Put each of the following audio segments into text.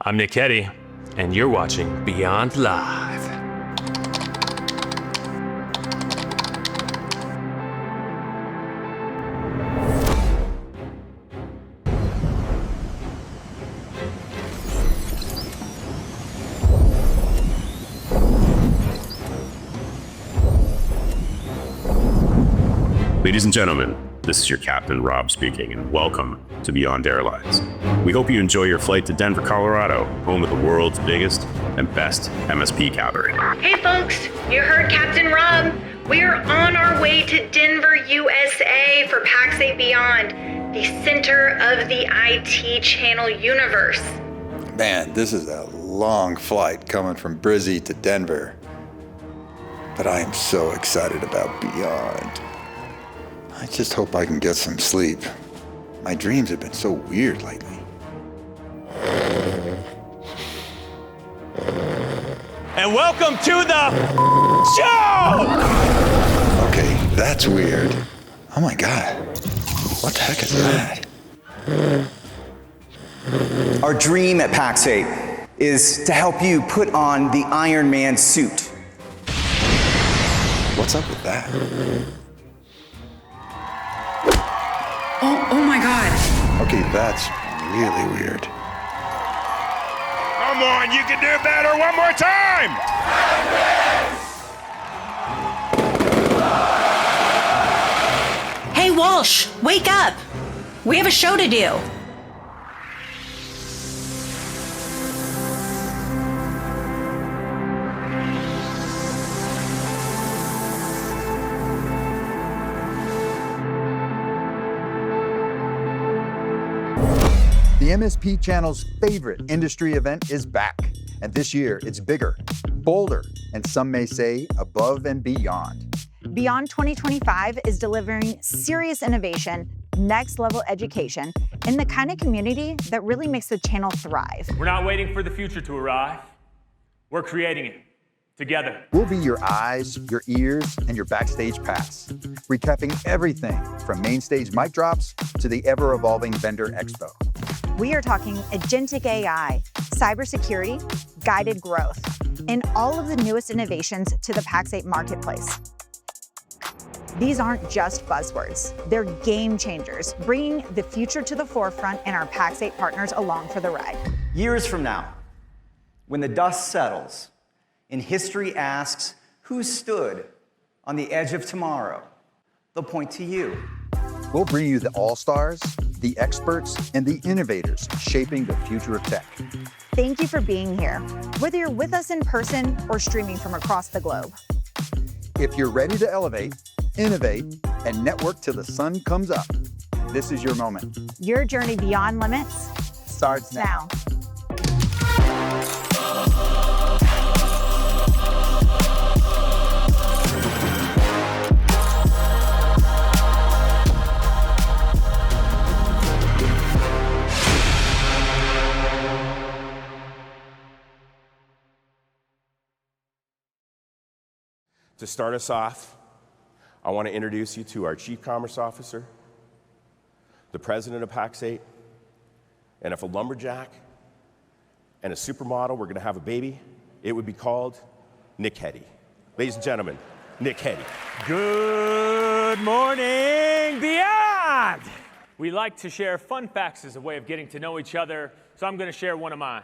I'm Nick Heddy, and you're watching Beyond Live. Ladies and gentlemen, this is your Captain Rob speaking, and welcome to Beyond Airlines. We hope you enjoy your flight to Denver, Colorado, home of the world's biggest and best MSP gathering. Hey folks, you heard Captain Rob. We're on our way to Denver, USA for Pax8 Beyond, the center of the IT channel universe. Man, this is a long flight coming from Brizzy to Denver. But I am so excited about Beyond. I just hope I can get some sleep. My dreams have been so weird lately. And welcome to the show! Okay, that's weird. Oh my God. What the heck is that? Our dream at Pax8 is to help you put on the Iron Man suit. What's up with that? Oh my God. Okay, that's really weird. Come on, you can do better one more time! Hey, Walsh, wake up. We have a show to do. The MSP channel's favorite industry event is back, and this year it's bigger, bolder, and some may say above and beyond. Beyond 2025 is delivering serious innovation, next-level education, in the kind of community that really makes the channel thrive. We're not waiting for the future to arrive. We're creating it together. We'll be your eyes, your ears, and your backstage pass, recapping everything from main stage mic drops to the ever-evolving vendor expo. We are talking agentic AI, cybersecurity, guided growth, and all of the newest innovations to the Pax8 marketplace. These aren't just buzzwords. They're game changers, bringing the future to the forefront and our Pax8 partners along for the ride. Years from now, when the dust settles and history asks who stood on the edge of tomorrow, they'll point to you. We'll bring you the all-stars, the experts, and the innovators shaping the future of tech. Thank you for being here, whether you're with us in person or streaming from across the globe. If you're ready to elevate, innovate, and network till the sun comes up, this is your moment. Your journey beyond limits Starts now. To start us off, I want to introduce you to our Chief Commerce Officer, the President of Pax8, and if a lumberjack and a supermodel were going to have a baby, it would be called Nick Heddy. Ladies and gentlemen, Nick Heddy. Good morning, Beyond! We like to share fun facts as a way of getting to know each other, so I'm going to share one of mine.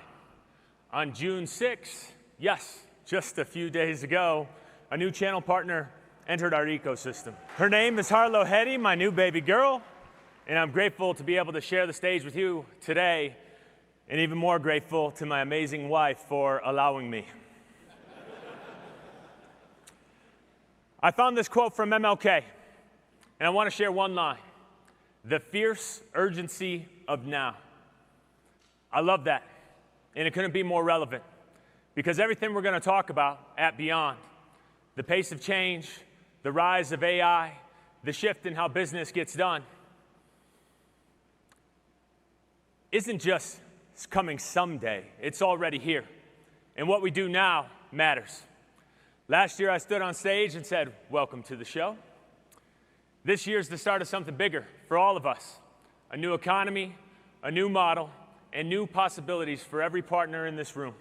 On June 6th, yes, just a few days ago, a new channel partner entered our ecosystem. Her name is Harald, Heddy, my new baby girl, and I'm grateful to be able to share the stage with you today, and even more grateful to my amazing wife for allowing me. I found this quote from MLK, and I want to share one line: the fierce urgency of now. I love that, and it couldn't be more relevant, because everything we're going to talk about at Beyond, the pace of change, the rise of AI, the shift in how business gets done, isn't just coming someday. It's already here. And what we do now matters. Last year, I stood on stage and said, welcome to the show. This year's the start of something bigger for all of us. A new economy, a new model, and new possibilities for every partner in this room.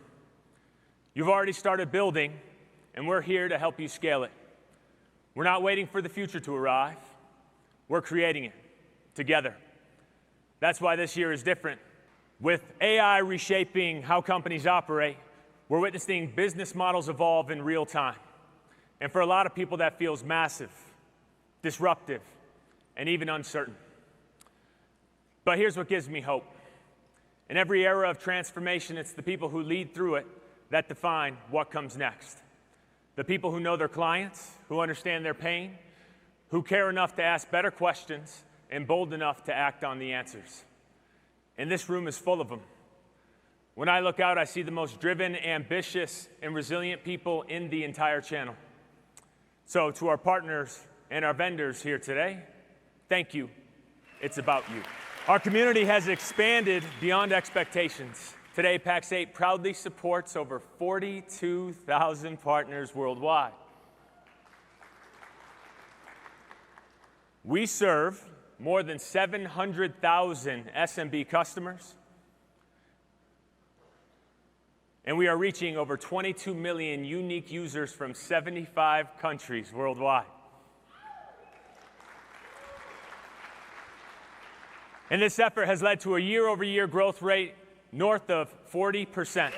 You've already started building, and we're here to help you scale it. We're not waiting for the future to arrive. We're creating it together. That's why this year is different. With AI reshaping how companies operate, we're witnessing business models evolve in real time. And for a lot of people, that feels massive, disruptive, and even uncertain. But here's what gives me hope. In every era of transformation, it's the people who lead through it that define what comes next. The people who know their clients, who understand their pain, who care enough to ask better questions, and bold enough to act on the answers. And this room is full of them. When I look out, I see the most driven, ambitious, and resilient people in the entire channel. So to our partners and our vendors here today, thank you. It's about you. Our community has expanded beyond expectations. Today, Pax8 proudly supports over 42,000 partners worldwide. We serve more than 700,000 SMB customers, and we are reaching over 22 million unique users from 75 countries worldwide. And this effort has led to a year-over-year growth rate north of 40%.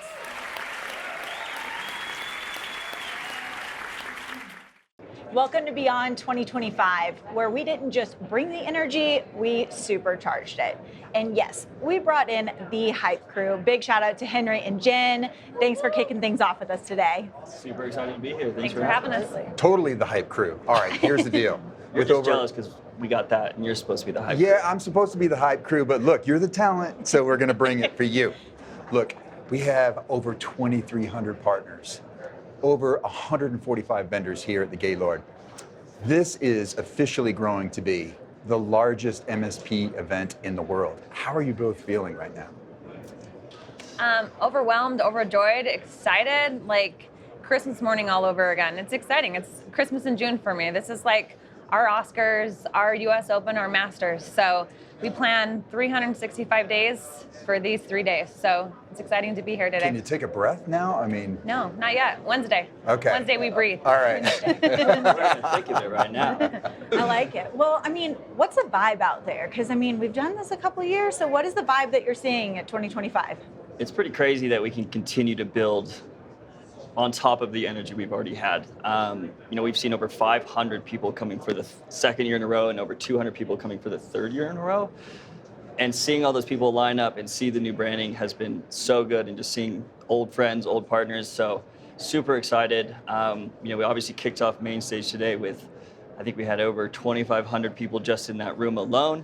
Welcome to Beyond 2025, where we didn't just bring the energy, we supercharged it. And yes, we brought in the hype crew. Big shout out to Henry and Jen. Thanks for kicking things off with us today. Super excited to be here. Thanks for having us. Totally the hype crew. All right, here's the deal. We're just jealous because we got that, and you're supposed to be the hype crew. Yeah, I'm supposed to be the hype crew, but look, you're the talent, so we're going to bring it for you. Look, we have over 2,300 partners, over 145 vendors here at the Gaylord. This is officially growing to be the largest MSP event in the world. How are you both feeling right now? Overwhelmed, overjoyed, excited, like Christmas morning all over again. It's exciting. It's Christmas in June for me. This is like our Oscars, our US Open, our Masters. So we plan 365 days for these 3 days. So it's exciting to be here today. Can you take a breath now? I mean... No, not yet. Wednesday. Okay. Wednesday we breathe. All right. We're in the thick of it right now. I like it. Well, I mean, what's the vibe out there? Because, I mean, we've done this a couple of years, so what is the vibe that you're seeing at 2025? It's pretty crazy that we can continue to build on top of the energy we've already had. We've seen over 500 people coming for the second year in a row and over 200 people coming for the third year in a row. And seeing all those people line up and see the new branding has been so good, and just seeing old friends, old partners. So super excited. We obviously kicked off main stage today with, I think we had over 2,500 people just in that room alone.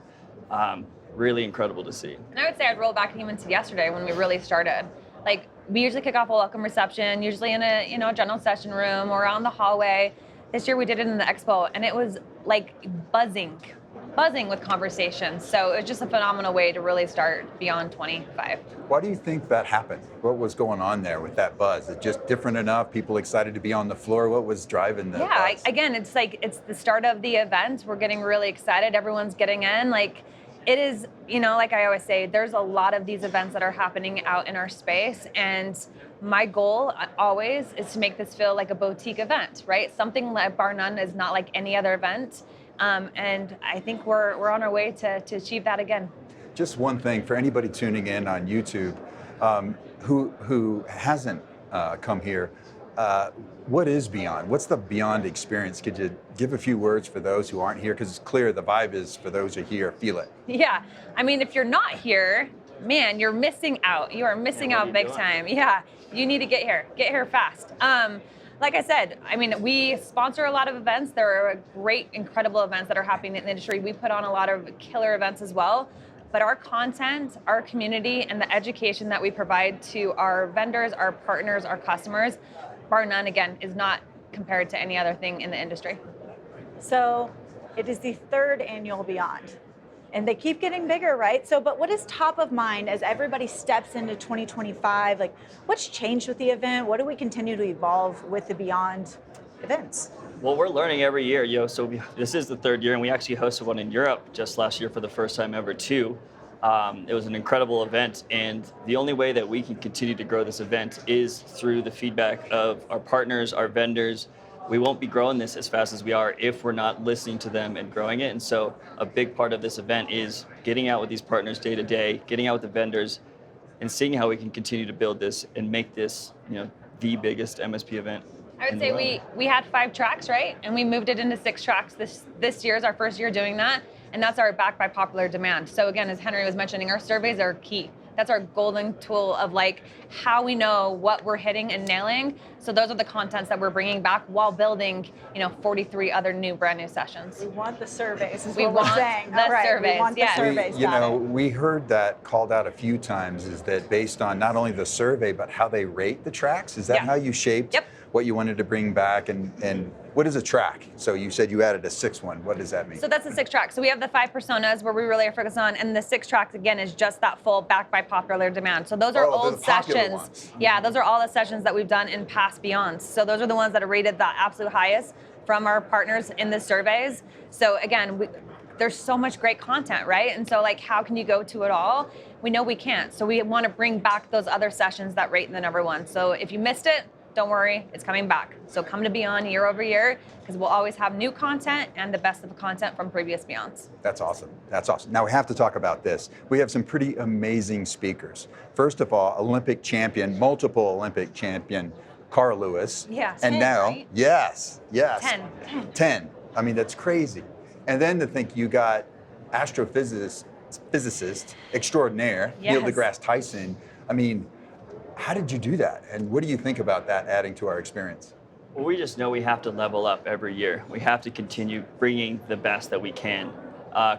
Really incredible to see. And I would say I'd roll back even to yesterday when we really started. Like, we usually kick off a welcome reception, usually in a general session room or around the hallway. This year we did it in the expo, and it was like buzzing with conversations. So it was just a phenomenal way to really start Beyond 25. Why do you think that happened? What was going on there with that buzz? Is it just different enough? People excited to be on the floor? What was driving the buzz? Again, it's the start of the event. We're getting really excited. Everyone's getting in. Like, it is, like I always say, there's a lot of these events that are happening out in our space, and my goal always is to make this feel like a boutique event, right? Something that bar none is not like any other event, and I think we're on our way to achieve that again. Just one thing for anybody tuning in on YouTube who hasn't come here. What is Beyond? What's the Beyond experience? Could you give a few words for those who aren't here? Because it's clear the vibe is for those who are here, feel it. Yeah, I mean, if you're not here, man, you're missing out. You are missing out big time. Yeah, you need to get here. Get here fast. Like I said, I mean, we sponsor a lot of events. There are great, incredible events that are happening in the industry. We put on a lot of killer events as well. But our content, our community, and the education that we provide to our vendors, our partners, our customers, bar none, again, is not compared to any other thing in the industry. So it is the third annual Beyond, and they keep getting bigger, right? So, but what is top of mind as everybody steps into 2025? Like, what's changed with the event? What do we continue to evolve with the Beyond events? Well, we're learning every year, So this is the third year, and we actually hosted one in Europe just last year for the first time ever, too. It was an incredible event, and the only way that we can continue to grow this event is through the feedback of our partners, our vendors. We won't be growing this as fast as we are if we're not listening to them and growing it. And so a big part of this event is getting out with these partners day to day, getting out with the vendors, and seeing how we can continue to build this and make this, the biggest MSP event. I would say we had 5 tracks, right? And we moved it into 6 tracks. This year is our first year doing that, and that's our backed by popular demand. So again, as Henry was mentioning, our surveys are key. That's our golden tool of how we know what we're hitting and nailing. So those are the contents that we're bringing back while building, 43 other brand new sessions. We want the surveys, is we what want we're saying. The surveys, we want the surveys. We heard that called out a few times, is that based on not only the survey, but how they rate the tracks? Is that how you shaped what you wanted to bring back? And what is a track? So you said you added a 6th one. What does that mean? So that's the 6 tracks. So we have the 5 personas where we really are focused on, and the 6 tracks, again, is just that full backed by popular demand. So those are old sessions. Ones. Yeah, those are all the sessions that we've done in past beyonds. So those are the ones that are rated the absolute highest from our partners in the surveys. So again, there's so much great content, right? And so how can you go to it all? We know we can't. So we want to bring back those other sessions that rate in the #1. So if you missed it, don't worry, it's coming back. So come to Beyond year over year, because we'll always have new content and the best of the content from previous Beyonds. That's awesome. That's awesome. Now we have to talk about this. We have some pretty amazing speakers. First of all, Olympic champion, multiple Olympic champion, Carl Lewis. Yes. And 10, now, right? yes. 10. I mean, that's crazy. And then to think you got astrophysicist extraordinaire, Neil deGrasse Tyson. I mean, how did you do that? And what do you think about that adding to our experience? Well, we just know we have to level up every year. We have to continue bringing the best that we can.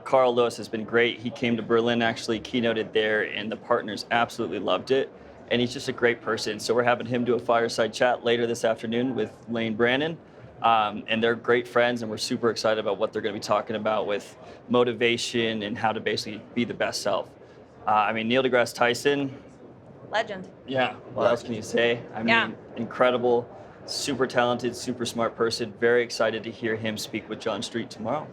Carl Lewis has been great. He came to Berlin, actually keynoted there, and the partners absolutely loved it. And he's just a great person. So we're having him do a fireside chat later this afternoon with Lane Brannon. And they're great friends, and we're super excited about what they're going to be talking about with motivation and how to basically be the best self. Neil deGrasse Tyson. Legend. Yeah, what else can you say? Incredible, super talented, super smart person. Very excited to hear him speak with John Street tomorrow.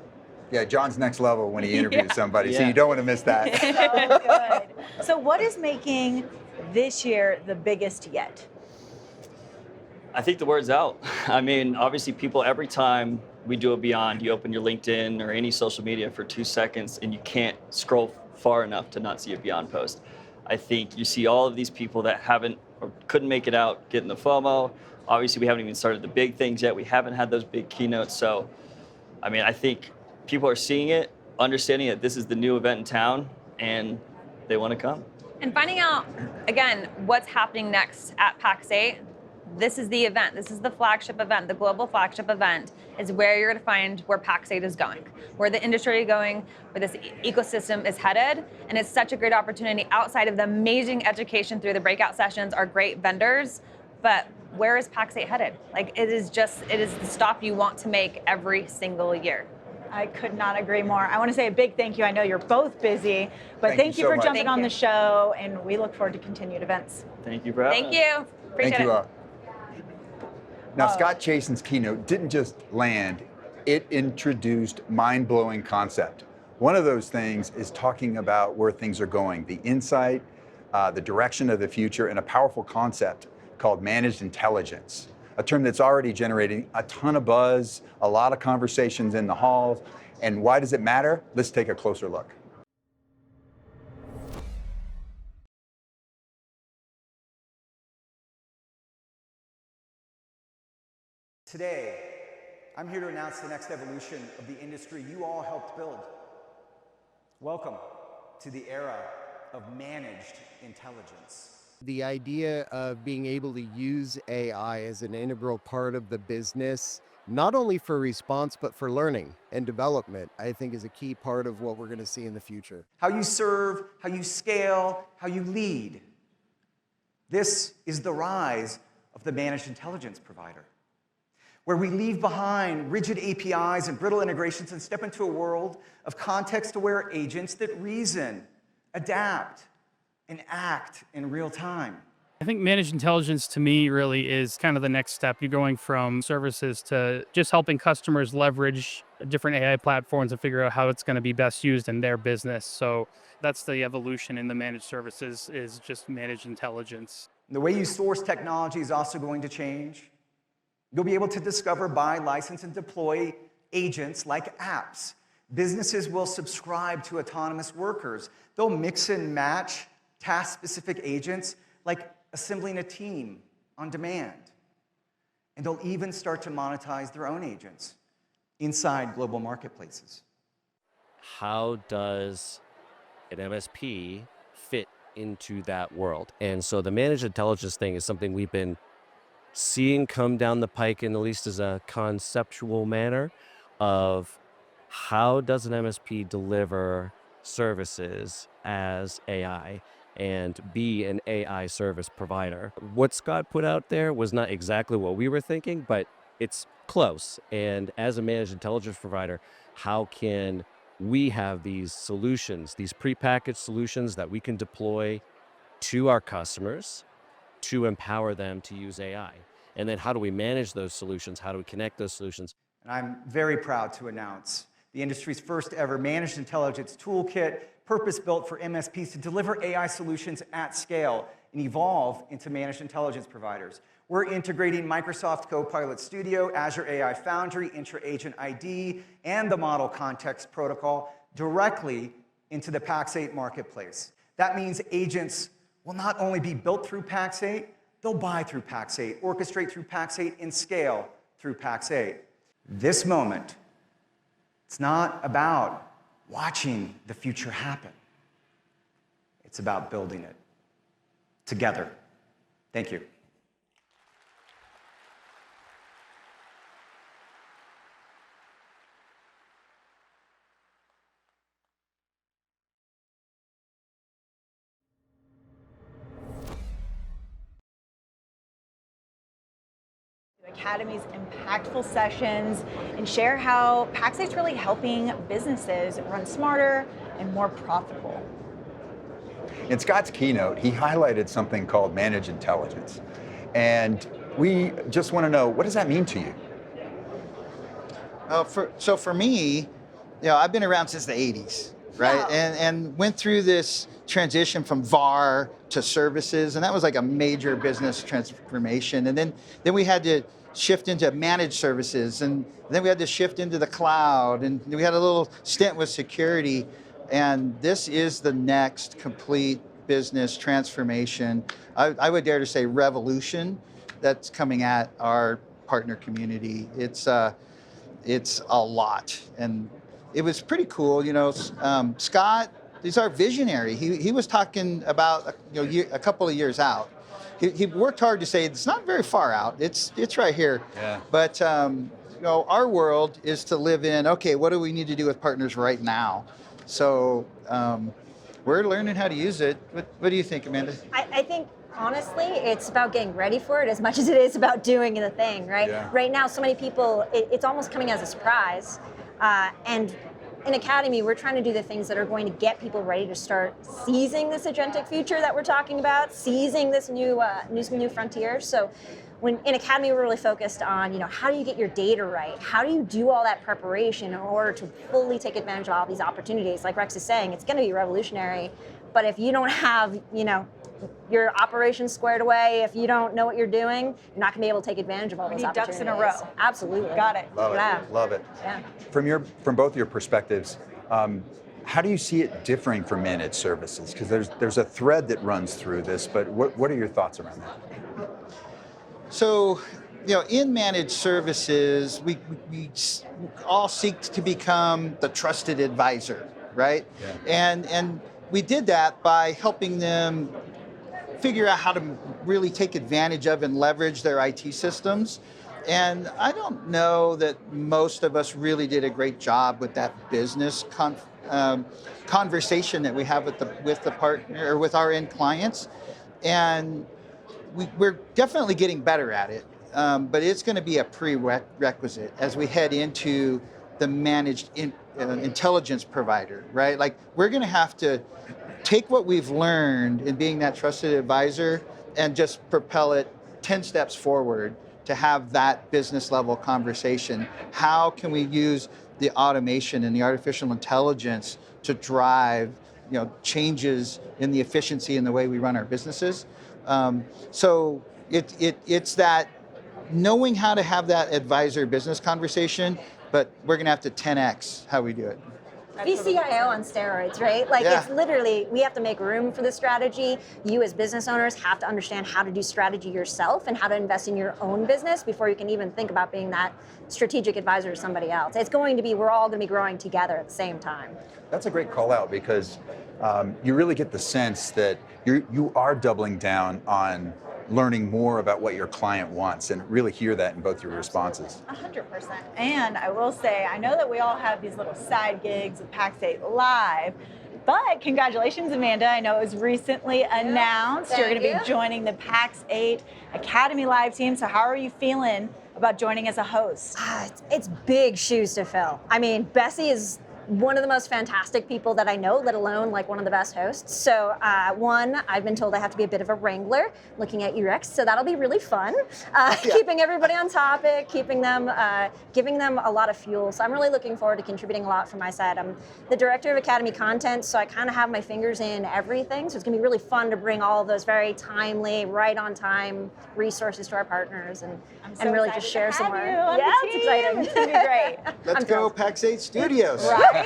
Yeah, John's next level when he interviews somebody, so you don't want to miss that. So good. So what is making this year the biggest yet? I think the word's out. Obviously people, every time we do a Beyond, you open your LinkedIn or any social media for 2 seconds and you can't scroll far enough to not see a Beyond post. I think you see all of these people that haven't or couldn't make it out getting the FOMO. Obviously, we haven't even started the big things yet. We haven't had those big keynotes. So, I think people are seeing it, understanding that this is the new event in town, and they want to come. And finding out, again, what's happening next at Pax8. This is the event. This is the flagship event. The global flagship event is where you're going to find where Pax8 is going, where the industry is going, where this ecosystem is headed. And it's such a great opportunity outside of the amazing education through the breakout sessions, our great vendors. But where is Pax8 headed? It is the stop you want to make every single year. I could not agree more. I want to say a big thank you. I know you're both busy, but thank you so for much. jumping on the show, and we look forward to continued events. Thank you for having us. Thank you. Appreciate Thank you it. all. Now, Scott Chasen's keynote didn't just land, it introduced mind-blowing concept. One of those things is talking about where things are going, the insight, the direction of the future, and a powerful concept called managed intelligence, a term that's already generating a ton of buzz, a lot of conversations in the halls. And why does it matter? Let's take a closer look. Today, I'm here to announce the next evolution of the industry you all helped build. Welcome to the era of managed intelligence. The idea of being able to use AI as an integral part of the business, not only for response, but for learning and development, I think is a key part of what we're going to see in the future. How you serve, how you scale, how you lead. This is the rise of the managed intelligence provider, where we leave behind rigid APIs and brittle integrations and step into a world of context-aware agents that reason, adapt, and act in real time. I think managed intelligence to me really is kind of the next step. You're going from services to just helping customers leverage different AI platforms and figure out how it's going to be best used in their business. So that's the evolution in the managed services, is just managed intelligence. The way you source technology is also going to change. You'll be able to discover, buy, license, and deploy agents like apps. Businesses will subscribe to autonomous workers. They'll mix and match task-specific agents like assembling a team on demand. And they'll even start to monetize their own agents inside global marketplaces. How does an MSP fit into that world? And so the managed intelligence thing is something we've been seeing come down the pike, in at least as a conceptual manner, of how does an MSP deliver services as AI and be an AI service provider. What Scott put out there was not exactly what we were thinking, but it's close. And as a managed intelligence provider, how can we have these solutions, these prepackaged solutions that we can deploy to our customers to empower them to use AI? And then how do we manage those solutions? How do we connect those solutions? And I'm very proud to announce the industry's first ever managed intelligence toolkit, purpose-built for MSPs to deliver AI solutions at scale and evolve into managed intelligence providers. We're integrating Microsoft Copilot Studio, Azure AI Foundry, Intra-Agent ID, and the Model Context Protocol directly into the Pax8 marketplace. That means agents will not only be built through Pax8, they'll buy through Pax8, orchestrate through Pax8, and scale through Pax8. This moment, it's not about watching the future happen. It's about building it together. Thank you. Academy's impactful sessions and share how Pax8's really helping businesses run smarter and more profitable. In Scott's keynote, he highlighted something called managed intelligence. And we just want to know, what does that mean to you? So for me, I've been around since the 80s, right? Yeah. And went through this transition from VAR to services, and that was like a major business transformation. And then we had to shift into managed services, and then we had to shift into the cloud, and we had a little stint with security. And this is the next complete business transformation. I would dare to say revolution that's coming at our partner community. It's a lot, and it was pretty cool. Scott, he's our visionary. He was talking about a couple of years out. He worked hard to say it's not very far out. It's right here. Yeah. But our world is to live in. Okay, what do we need to do with partners right now? So we're learning how to use it. What do you think, Amanda? I think honestly, it's about getting ready for it as much as it is about doing the thing, right? Yeah. Right now, so many people, it's almost coming as a surprise. And in Academy, we're trying to do the things that are going to get people ready to start seizing this agentic future that we're talking about, seizing this new frontier. So in Academy, we're really focused on, how do you get your data right? How do you do all that preparation in order to fully take advantage of all these opportunities? Like Rex is saying, it's going to be revolutionary. But if you don't have, your operations squared away, if you don't know what you're doing, you're not going to be able to take advantage of all those opportunities. Ducks in a row. Absolutely. Got it. Love it. Yeah. Love it. Yeah. From both your perspectives, how do you see it differing from managed services? Because there's a thread that runs through this, but what are your thoughts around that? So, in managed services, we all seek to become the trusted advisor, right? Yeah. And we did that by helping them figure out how to really take advantage of and leverage their IT systems. And I don't know that most of us really did a great job with that business conversation that we have with the partner or with our end clients. And we're definitely getting better at it, but it's going to be a prerequisite as we head into the managed intelligence provider, right? Like, we're going to have to take what we've learned in being that trusted advisor and just propel it 10 steps forward to have that business level conversation. How can we use the automation and the artificial intelligence to drive changes in the efficiency in the way we run our businesses? So it's that knowing how to have that advisor business conversation, but we're going to have to 10x how we do it. VCIO on steroids, right? Like it's literally, we have to make room for the strategy. You as business owners have to understand how to do strategy yourself and how to invest in your own business before you can even think about being that strategic advisor to somebody else. It's going to be, we're all going to be growing together at the same time. That's a great call out because you really get the sense that you are doubling down on learning more about what your client wants and really hear that in both your responses. 100%. And I will say, I know that we all have these little side gigs with Pax8 Live, but congratulations, Amanda. I know it was recently announced you're going to be joining the Pax8 Academy Live team. So how are you feeling about joining as a host? It's big shoes to fill. I mean, Bessie is one of the most fantastic people that I know, let alone like one of the best hosts. So one, I've been told I have to be a bit of a wrangler looking at UX, so that'll be really fun. Keeping everybody on topic, keeping them, giving them a lot of fuel. So I'm really looking forward to contributing a lot from my side. I'm the director of Academy content, so I kind of have my fingers in everything. So it's gonna be really fun to bring all of those very timely, right on time resources to our partners and really just share some more. Yeah, it's exciting. It's gonna be great. Let's go Pax8 Studios. Right?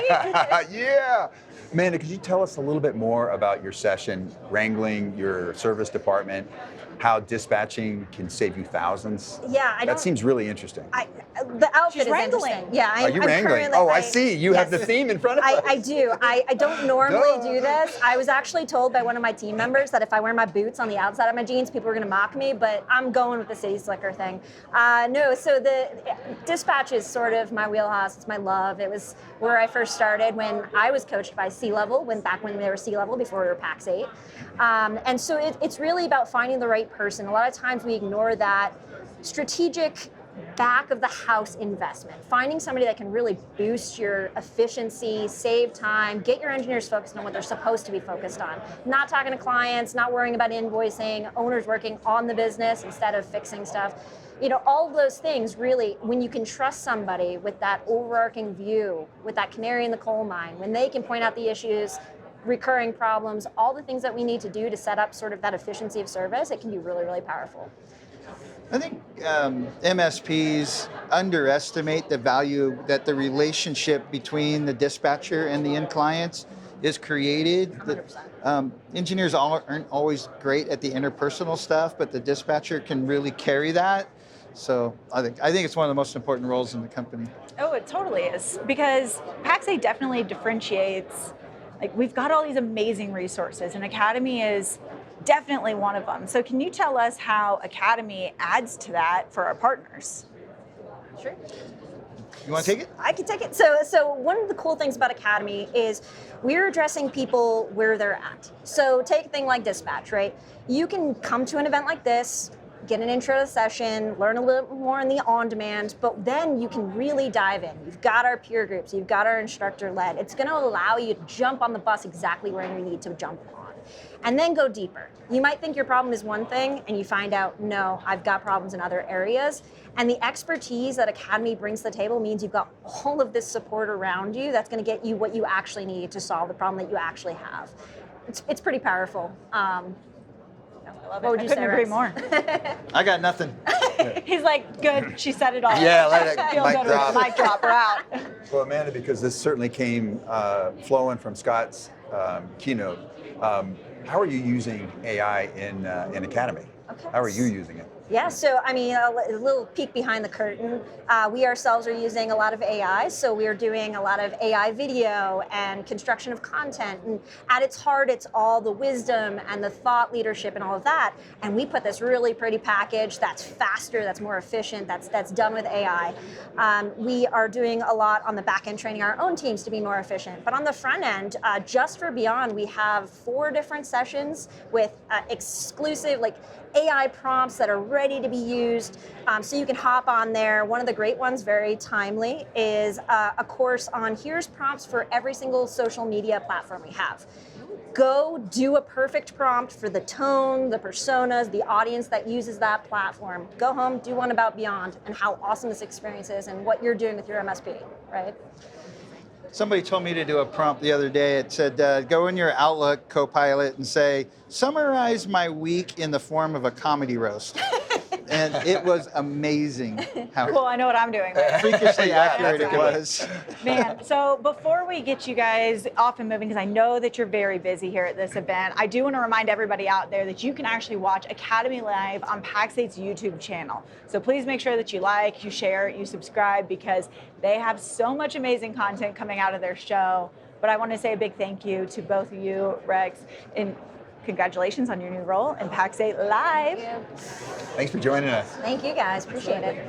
Yeah. Amanda, could you tell us a little bit more about your session, wrangling your service department, how dispatching can save you thousands? Yeah, that seems really interesting. The outfit is interesting. Yeah, Are you wrangling? Oh, I see. You have the theme in front of us. I do. I don't normally do this. I was actually told by one of my team members that if I wear my boots on the outside of my jeans, people are going to mock me, but I'm going with the city slicker thing. No, so the dispatch is sort of my wheelhouse. It's my love. It was where I first started when I was coached by C-Level, back when they were C-Level before we were Pax8. And so it's really about finding the right person. A lot of times we ignore that strategic back of the house investment, finding somebody that can really boost your efficiency, save time, get your engineers focused on what they're supposed to be focused on. Not talking to clients, not worrying about invoicing, owners working on the business instead of fixing stuff. All of those things really, when you can trust somebody with that overarching view, with that canary in the coal mine, when they can point out the issues, recurring problems, all the things that we need to do to set up sort of that efficiency of service, it can be really, really powerful. I think MSPs underestimate the value that the relationship between the dispatcher and the end clients is created. Engineers aren't always great at the interpersonal stuff, but the dispatcher can really carry that. So I think it's one of the most important roles in the company. Oh, it totally is. Because Pax8 definitely differentiates. Like, we've got all these amazing resources, and Academy is definitely one of them. So can you tell us how Academy adds to that for our partners? Sure. You want to take it? I can take it. So one of the cool things about Academy is we're addressing people where they're at. So take a thing like dispatch, right? You can come to an event like this, get an intro to the session, learn a little more in the on-demand, but then you can really dive in. You've got our peer groups, you've got our instructor-led. It's going to allow you to jump on the bus exactly where you need to jump on, and then go deeper. You might think your problem is one thing, and you find out, no, I've got problems in other areas. And the expertise that Academy brings to the table means you've got all of this support around you that's going to get you what you actually need to solve the problem that you actually have. It's pretty powerful. What would you say, agree more. I got nothing. He's like, good, she said it all. Yeah, let it Feel mic good drop. with mic drop, we're out. Well, Amanda, because this certainly came flowing from Scott's keynote, how are you using AI in Academy? Okay. How are you using it? Yeah, so I mean, a little peek behind the curtain. We ourselves are using a lot of AI, so we are doing a lot of AI video and construction of content. And at its heart, it's all the wisdom and the thought leadership and all of that. And we put this really pretty package that's faster, that's more efficient, that's done with AI. We are doing a lot on the back end, training our own teams to be more efficient. But on the front end, just for Beyond, we have 4 different sessions with exclusive, like, AI prompts that are ready to be used, so you can hop on there. One of the great ones, very timely, is a course on here's prompts for every single social media platform we have. Go do a perfect prompt for the tone, the personas, the audience that uses that platform. Go home, do one about Beyond and how awesome this experience is and what you're doing with your MSP, right? Somebody told me to do a prompt the other day. It said, go in your Outlook Copilot and say, summarize my week in the form of a comedy roast. And it was amazing how Cool, I know what I'm doing. freakishly accurate it was. Man, so before we get you guys off and moving, because I know that you're very busy here at this event, I do want to remind everybody out there that you can actually watch Academy Live on Pax8's YouTube channel. So please make sure that you like, you share, you subscribe, because they have so much amazing content coming out of their show. But I want to say a big thank you to both of you, Rex, and congratulations on your new role in Pax8 Live. Thanks for joining us. Thank you guys, appreciate it.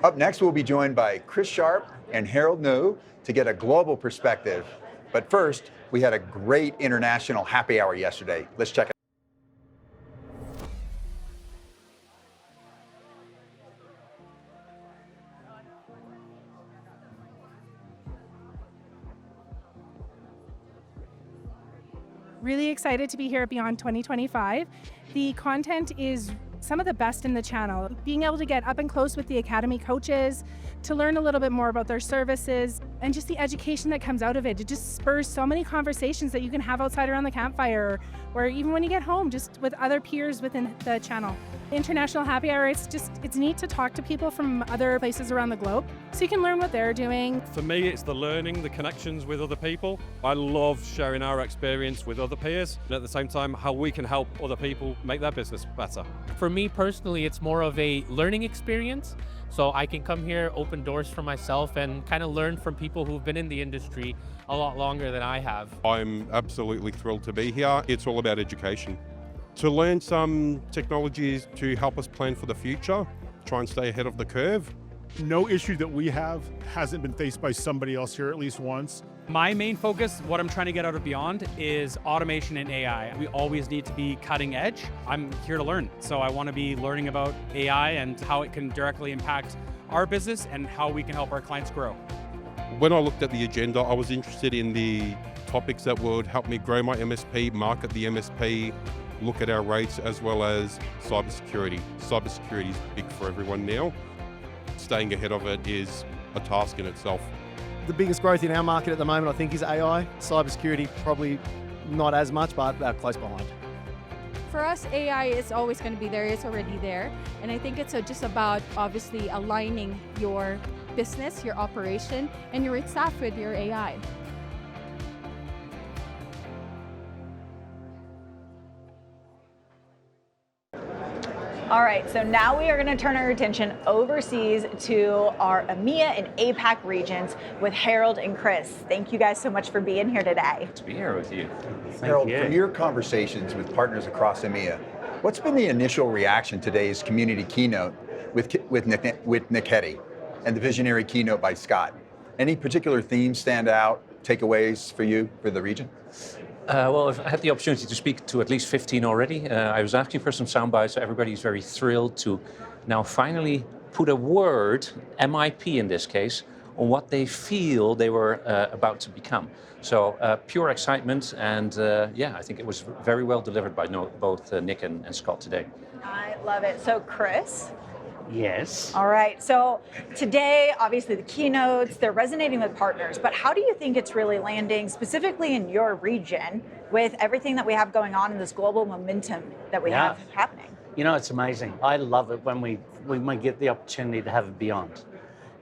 Up next, we'll be joined by Chris Sharp and Harald Nuij to get a global perspective. But first, we had a great international happy hour yesterday. Let's check it out. Really excited to be here at Beyond 2025. The content is some of the best in the channel. Being able to get up and close with the Academy coaches, to learn a little bit more about their services, and just the education that comes out of it. It just spurs so many conversations that you can have outside around the campfire, or even when you get home, just with other peers within the channel. International Happy Hour, it's neat to talk to people from other places around the globe, so you can learn what they're doing. For me, it's the learning, the connections with other people. I love sharing our experience with other peers, and at the same time, how we can help other people make their business better. For me personally, it's more of a learning experience. So I can come here, open doors for myself, and kind of learn from people who've been in the industry a lot longer than I have. I'm absolutely thrilled to be here. It's all about education. To learn some technologies to help us plan for the future, try and stay ahead of the curve. No issue that we have hasn't been faced by somebody else here at least once. My main focus, what I'm trying to get out of Beyond, is automation and AI. We always need to be cutting edge. I'm here to learn, so I want to be learning about AI and how it can directly impact our business and how we can help our clients grow. When I looked at the agenda, I was interested in the topics that would help me grow my MSP, market the MSP, look at our rates, as well as cybersecurity. Cybersecurity is big for everyone now. Staying ahead of it is a task in itself. The biggest growth in our market at the moment, I think, is AI. Cybersecurity, probably not as much, but close behind. For us, AI is always going to be there. It's already there. And I think it's just about, obviously, aligning your business, your operation, and your staff with your AI. All right, so now we are going to turn our attention overseas to our EMEA and APAC regions with Harald and Chris. Thank you guys so much for being here today. To be here with you. Harald, from your conversations with partners across EMEA, what's been the initial reaction to today's community keynote with Nick Heddy and the visionary keynote by Scott? Any particular themes stand out, takeaways for you, for the region? Well, I've had the opportunity to speak to at least 15 already. I was asking for some sound bites, so everybody's very thrilled to now finally put a word, MIP in this case, on what they feel they were about to become. So pure excitement, and yeah, I think it was very well delivered by both Nick and Scott today. I love it. So Chris? Yes. All right, so today, obviously the keynotes, they're resonating with partners, but how do you think it's really landing specifically in your region with everything that we have going on in this global momentum that we have happening? You know, it's amazing. I love it when we get the opportunity to have it Beyond.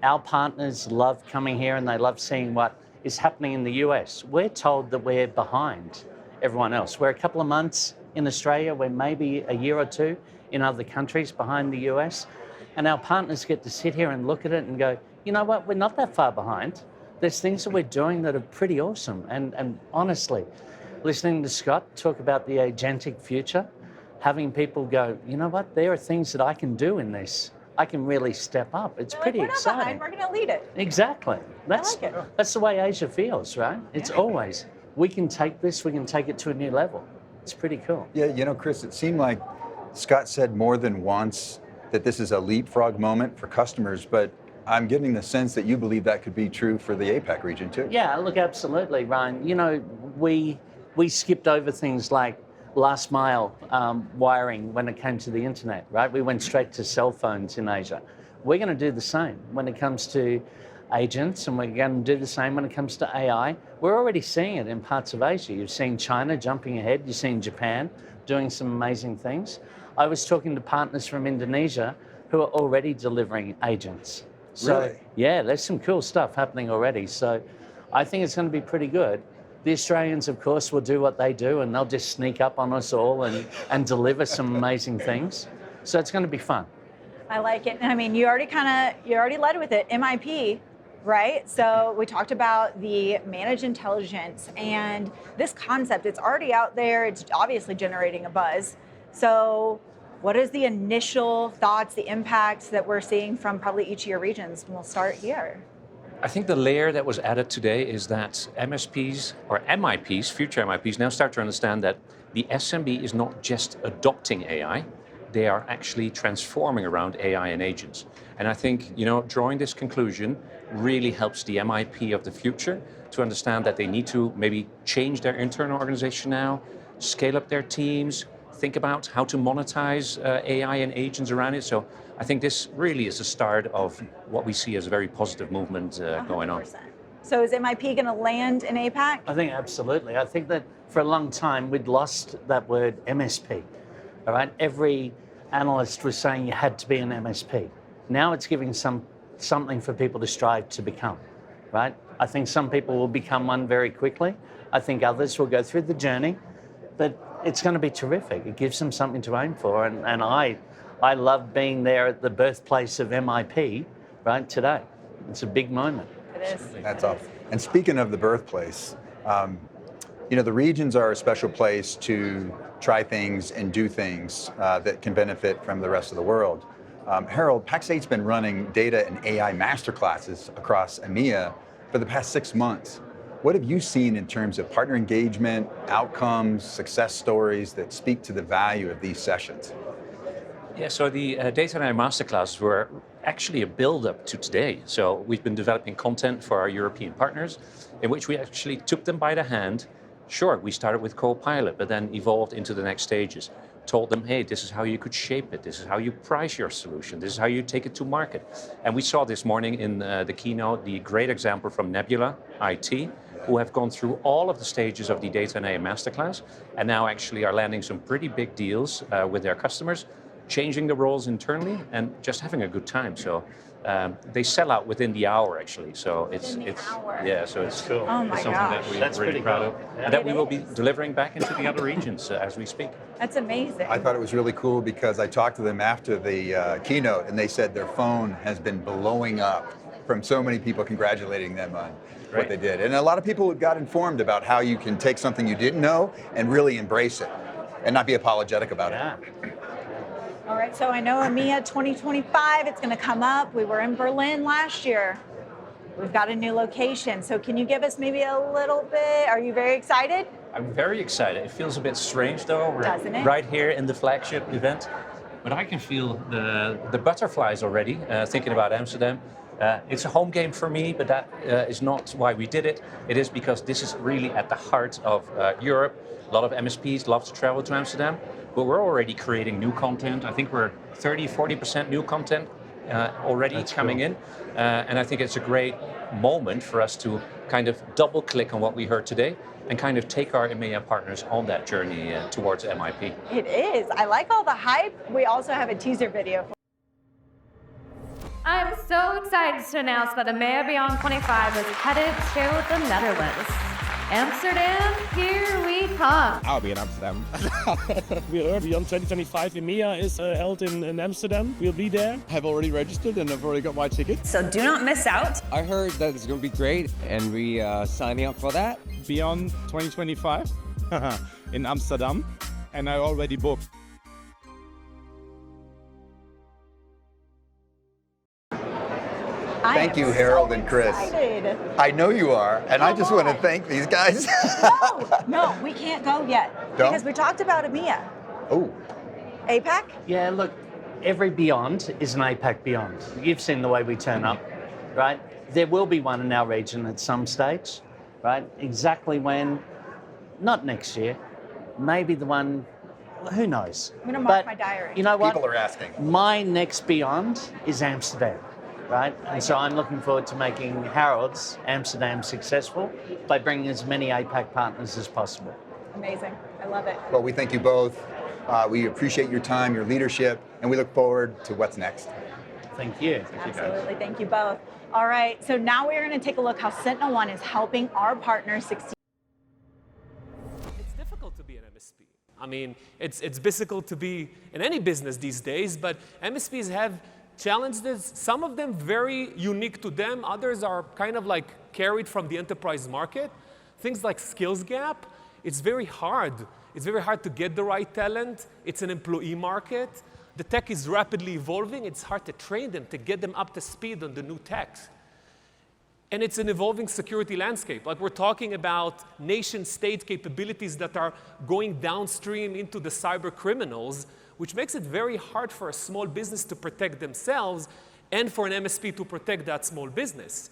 Our partners love coming here and they love seeing what is happening in the US. We're told that we're behind everyone else. We're a couple of months in Australia, we're maybe a year or two in other countries behind the US. And our partners get to sit here and look at it and go, you know what, we're not that far behind. There's things that we're doing that are pretty awesome. And honestly, listening to Scott talk about the agentic future, having people go, you know what, there are things that I can do in this. I can really step up. It's pretty exciting. We're going to lead it. Exactly. That's the way Asia feels, right? It's always, we can take this, we can take it to a new level. It's pretty cool. Yeah, you know, Chris, it seemed like Scott said more than once that this is a leapfrog moment for customers, but I'm getting the sense that you believe that could be true for the APAC region too. Yeah, look, absolutely, Ryan. You know, we we skipped over things like last mile wiring when it came to the internet, right? We went straight to cell phones in Asia. We're going to do the same when it comes to agents, and we're going to do the same when it comes to AI. We're already seeing it in parts of Asia. You've seen China jumping ahead. You've seen Japan doing some amazing things. I was talking to partners from Indonesia who are already delivering agents. So, Really? yeah, there's some cool stuff happening already. So I think it's going to be pretty good. The Australians, of course, will do what they do, and they'll just sneak up on us all and deliver some amazing things. So it's going to be fun. I like it. And I mean, you already led with it, MIP, right? So we talked about the managed intelligence and this concept. It's already out there. It's obviously generating a buzz. So what is the initial thoughts, the impacts that we're seeing from probably each of your regions? And we'll start here. I think the layer that was added today is that MSPs or MIPs, future MIPs, now start to understand that the SMB is not just adopting AI, they are actually transforming around AI and agents. And I think, drawing this conclusion really helps the MIP of the future to understand that they need to maybe change their internal organization now, scale up their teams, think about how to monetize AI and agents around it. So I think this really is the start of what we see as a very positive movement going on. So is MIP going to land in APAC? I think absolutely. I think that for a long time we'd lost that word MSP. All right, every analyst was saying you had to be an MSP. Now it's giving something for people to strive to become. Right? I think some people will become one very quickly. I think others will go through the journey, but it's going to be terrific. It gives them something to aim for, and I love being there at the birthplace of MIP, right, today. It's a big moment. It is. That's awesome. And speaking of the birthplace, the regions are a special place to try things and do things that can benefit from the rest of the world. Harald, Pax8's been running data and AI masterclasses across EMEA for the past 6 months. What have you seen in terms of partner engagement, outcomes, success stories that speak to the value of these sessions? Yeah, so the Data and AI Masterclasses were actually a build-up to today. So we've been developing content for our European partners in which we actually took them by the hand. Sure, we started with Copilot, but then evolved into the next stages. Told them, hey, this is how you could shape it. This is how you price your solution. This is how you take it to market. And we saw this morning in the keynote the great example from Nebula IT, who have gone through all of the stages of the Data and AI Masterclass and now actually are landing some pretty big deals with their customers, changing the roles internally and just having a good time. So they sell out within the hour, actually. So it's yeah. So it's cool. Oh my it's something that we're really proud of, and that we will be delivering back into the other regions as we speak. That's amazing. I thought it was really cool because I talked to them after the keynote, and they said their phone has been blowing up from so many people congratulating them on what they did. And a lot of people got informed about how you can take something you didn't know and really embrace it and not be apologetic about it. All right, so I know EMEA 2025, it's going to come up. We were in Berlin last year. We've got a new location. So can you give us maybe a little bit? Are you very excited? I'm very excited. It feels a bit strange though. We're Doesn't it? right here in the flagship event. But I can feel the butterflies already, thinking about Amsterdam. It's a home game for me, but that is not why we did it. It is because this is really at the heart of Europe. A lot of MSPs love to travel to Amsterdam, but we're already creating new content. I think we're 30-40% new content already coming in. And I think it's a great moment for us to kind of double click on what we heard today and kind of take our EMEA partners on that journey towards MIP. It is. I like all the hype. We also have a teaser video. I'm so excited to announce that EMEA Beyond 25 is headed to the Netherlands. Amsterdam, here we come. I'll be in Amsterdam. We are Beyond 2025. EMEA is held in Amsterdam. We'll be there. I've already registered and I've already got my ticket. So do not miss out. I heard that it's going to be great and we are signing up for that. Beyond 2025 in Amsterdam, and I already booked. Thank you, Harald and Chris. Excited. I know you are, and I just want to thank these guys. No, we can't go yet. Don't? Because we talked about EMEA. Oh. APAC? Yeah, look, every Beyond is an APAC Beyond. You've seen the way we turn up, right? There will be one in our region at some stage, right? Exactly when, not next year, maybe the one, who knows? I'm going to mark But my diary. You know what? People are asking. My next beyond is Amsterdam, right? And so I'm looking forward to making Harald's Amsterdam successful by bringing as many APAC partners as possible. Amazing. I love it. Well, we thank you both. We appreciate your time, your leadership, and we look forward to what's next. Thank you. Absolutely. Thank you both. All right. So now we're going to take a look how Sentinel One is helping our partners succeed. It's difficult to be an MSP. I mean, it's difficult to be in any business these days, but MSPs have challenges, some of them very unique to them, others are kind of like carried from the enterprise market. Things like skills gap, it's very hard. It's very hard to get the right talent. It's an employee market. The tech is rapidly evolving. It's hard to train them, to get them up to speed on the new tech. And it's an evolving security landscape. Like we're talking about nation-state capabilities that are going downstream into the cyber criminals, which makes it very hard for a small business to protect themselves and for an MSP to protect that small business.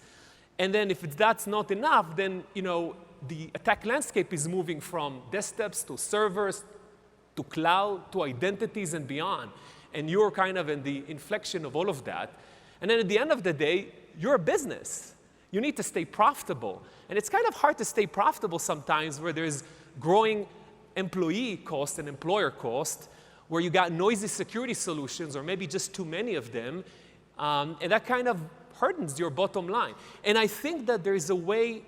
And then if that's not enough, then the attack landscape is moving from desktops to servers to cloud to identities and beyond. And you're kind of in the inflection of all of that. And then at the end of the day, you're a business. You need to stay profitable. And it's kind of hard to stay profitable sometimes where there's growing employee cost and employer cost, where you got noisy security solutions or maybe just too many of them. And that kind of hardens your bottom line. And I think that there is a way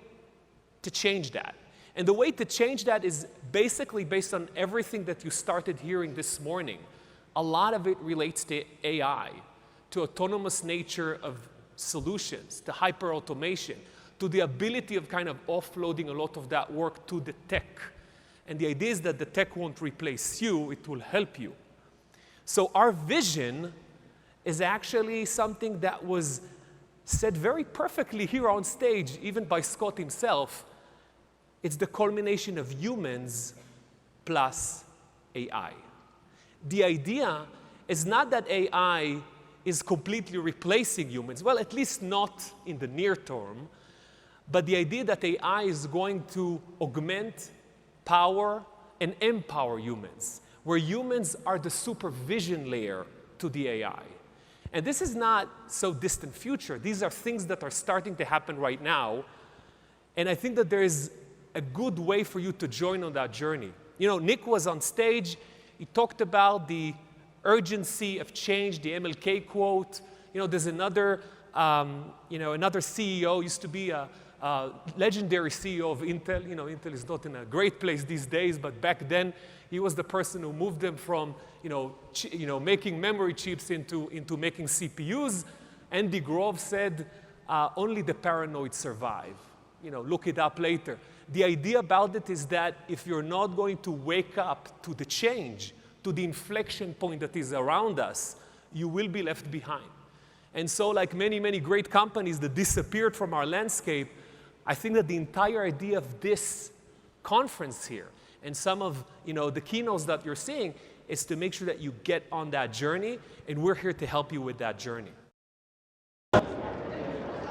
to change that. And the way to change that is basically based on everything that you started hearing this morning. A lot of it relates to AI, to autonomous nature of solutions, to hyper-automation, to the ability of kind of offloading a lot of that work to the tech. And the idea is that the tech won't replace you, it will help you. So our vision is actually something that was said very perfectly here on stage, even by Scott himself. It's the culmination of humans plus AI. The idea is not that AI is completely replacing humans, well, at least not in the near term, but the idea that AI is going to augment, power, and empower humans, where humans are the supervision layer to the AI. And this is not so distant future. These are things that are starting to happen right now. And I think that there is a good way for you to join on that journey. Nick was on stage. He talked about the urgency of change, the MLK quote. There's another CEO, used to be a legendary CEO of Intel. Intel is not in a great place these days, but back then, he was the person who moved them from making memory chips into making CPUs. Andy Grove said, only the paranoid survive. Look it up later. The idea about it is that if you're not going to wake up to the change, to the inflection point that is around us, you will be left behind. And so like many, many great companies that disappeared from our landscape, I think that the entire idea of this conference here and some of the keynotes that you're seeing is to make sure that you get on that journey, and we're here to help you with that journey.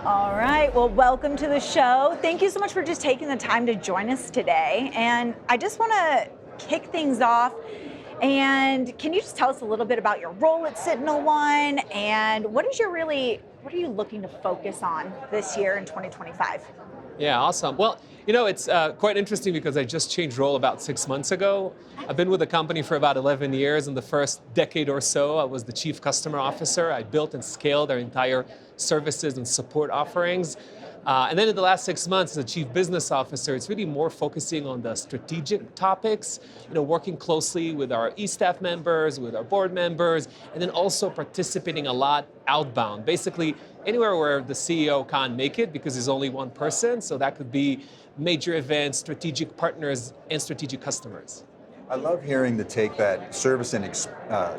All right, well, welcome to the show. Thank you so much for just taking the time to join us today. And I just want to kick things off. And can you just tell us a little bit about your role at Sentinel One and what are you looking to focus on this year in 2025? Yeah, awesome. Well, it's quite interesting because I just changed role about 6 months ago. I've been with the company for about 11 years. In the first decade or so, I was the chief customer officer. I built and scaled our entire services and support offerings. And then in the last 6 months as a chief business officer, it's really more focusing on the strategic topics, working closely with our e-staff members, with our board members, and then also participating a lot outbound. Basically, anywhere where the CEO can't make it because there's only one person. So that could be major events, strategic partners, and strategic customers. I love hearing the take that service and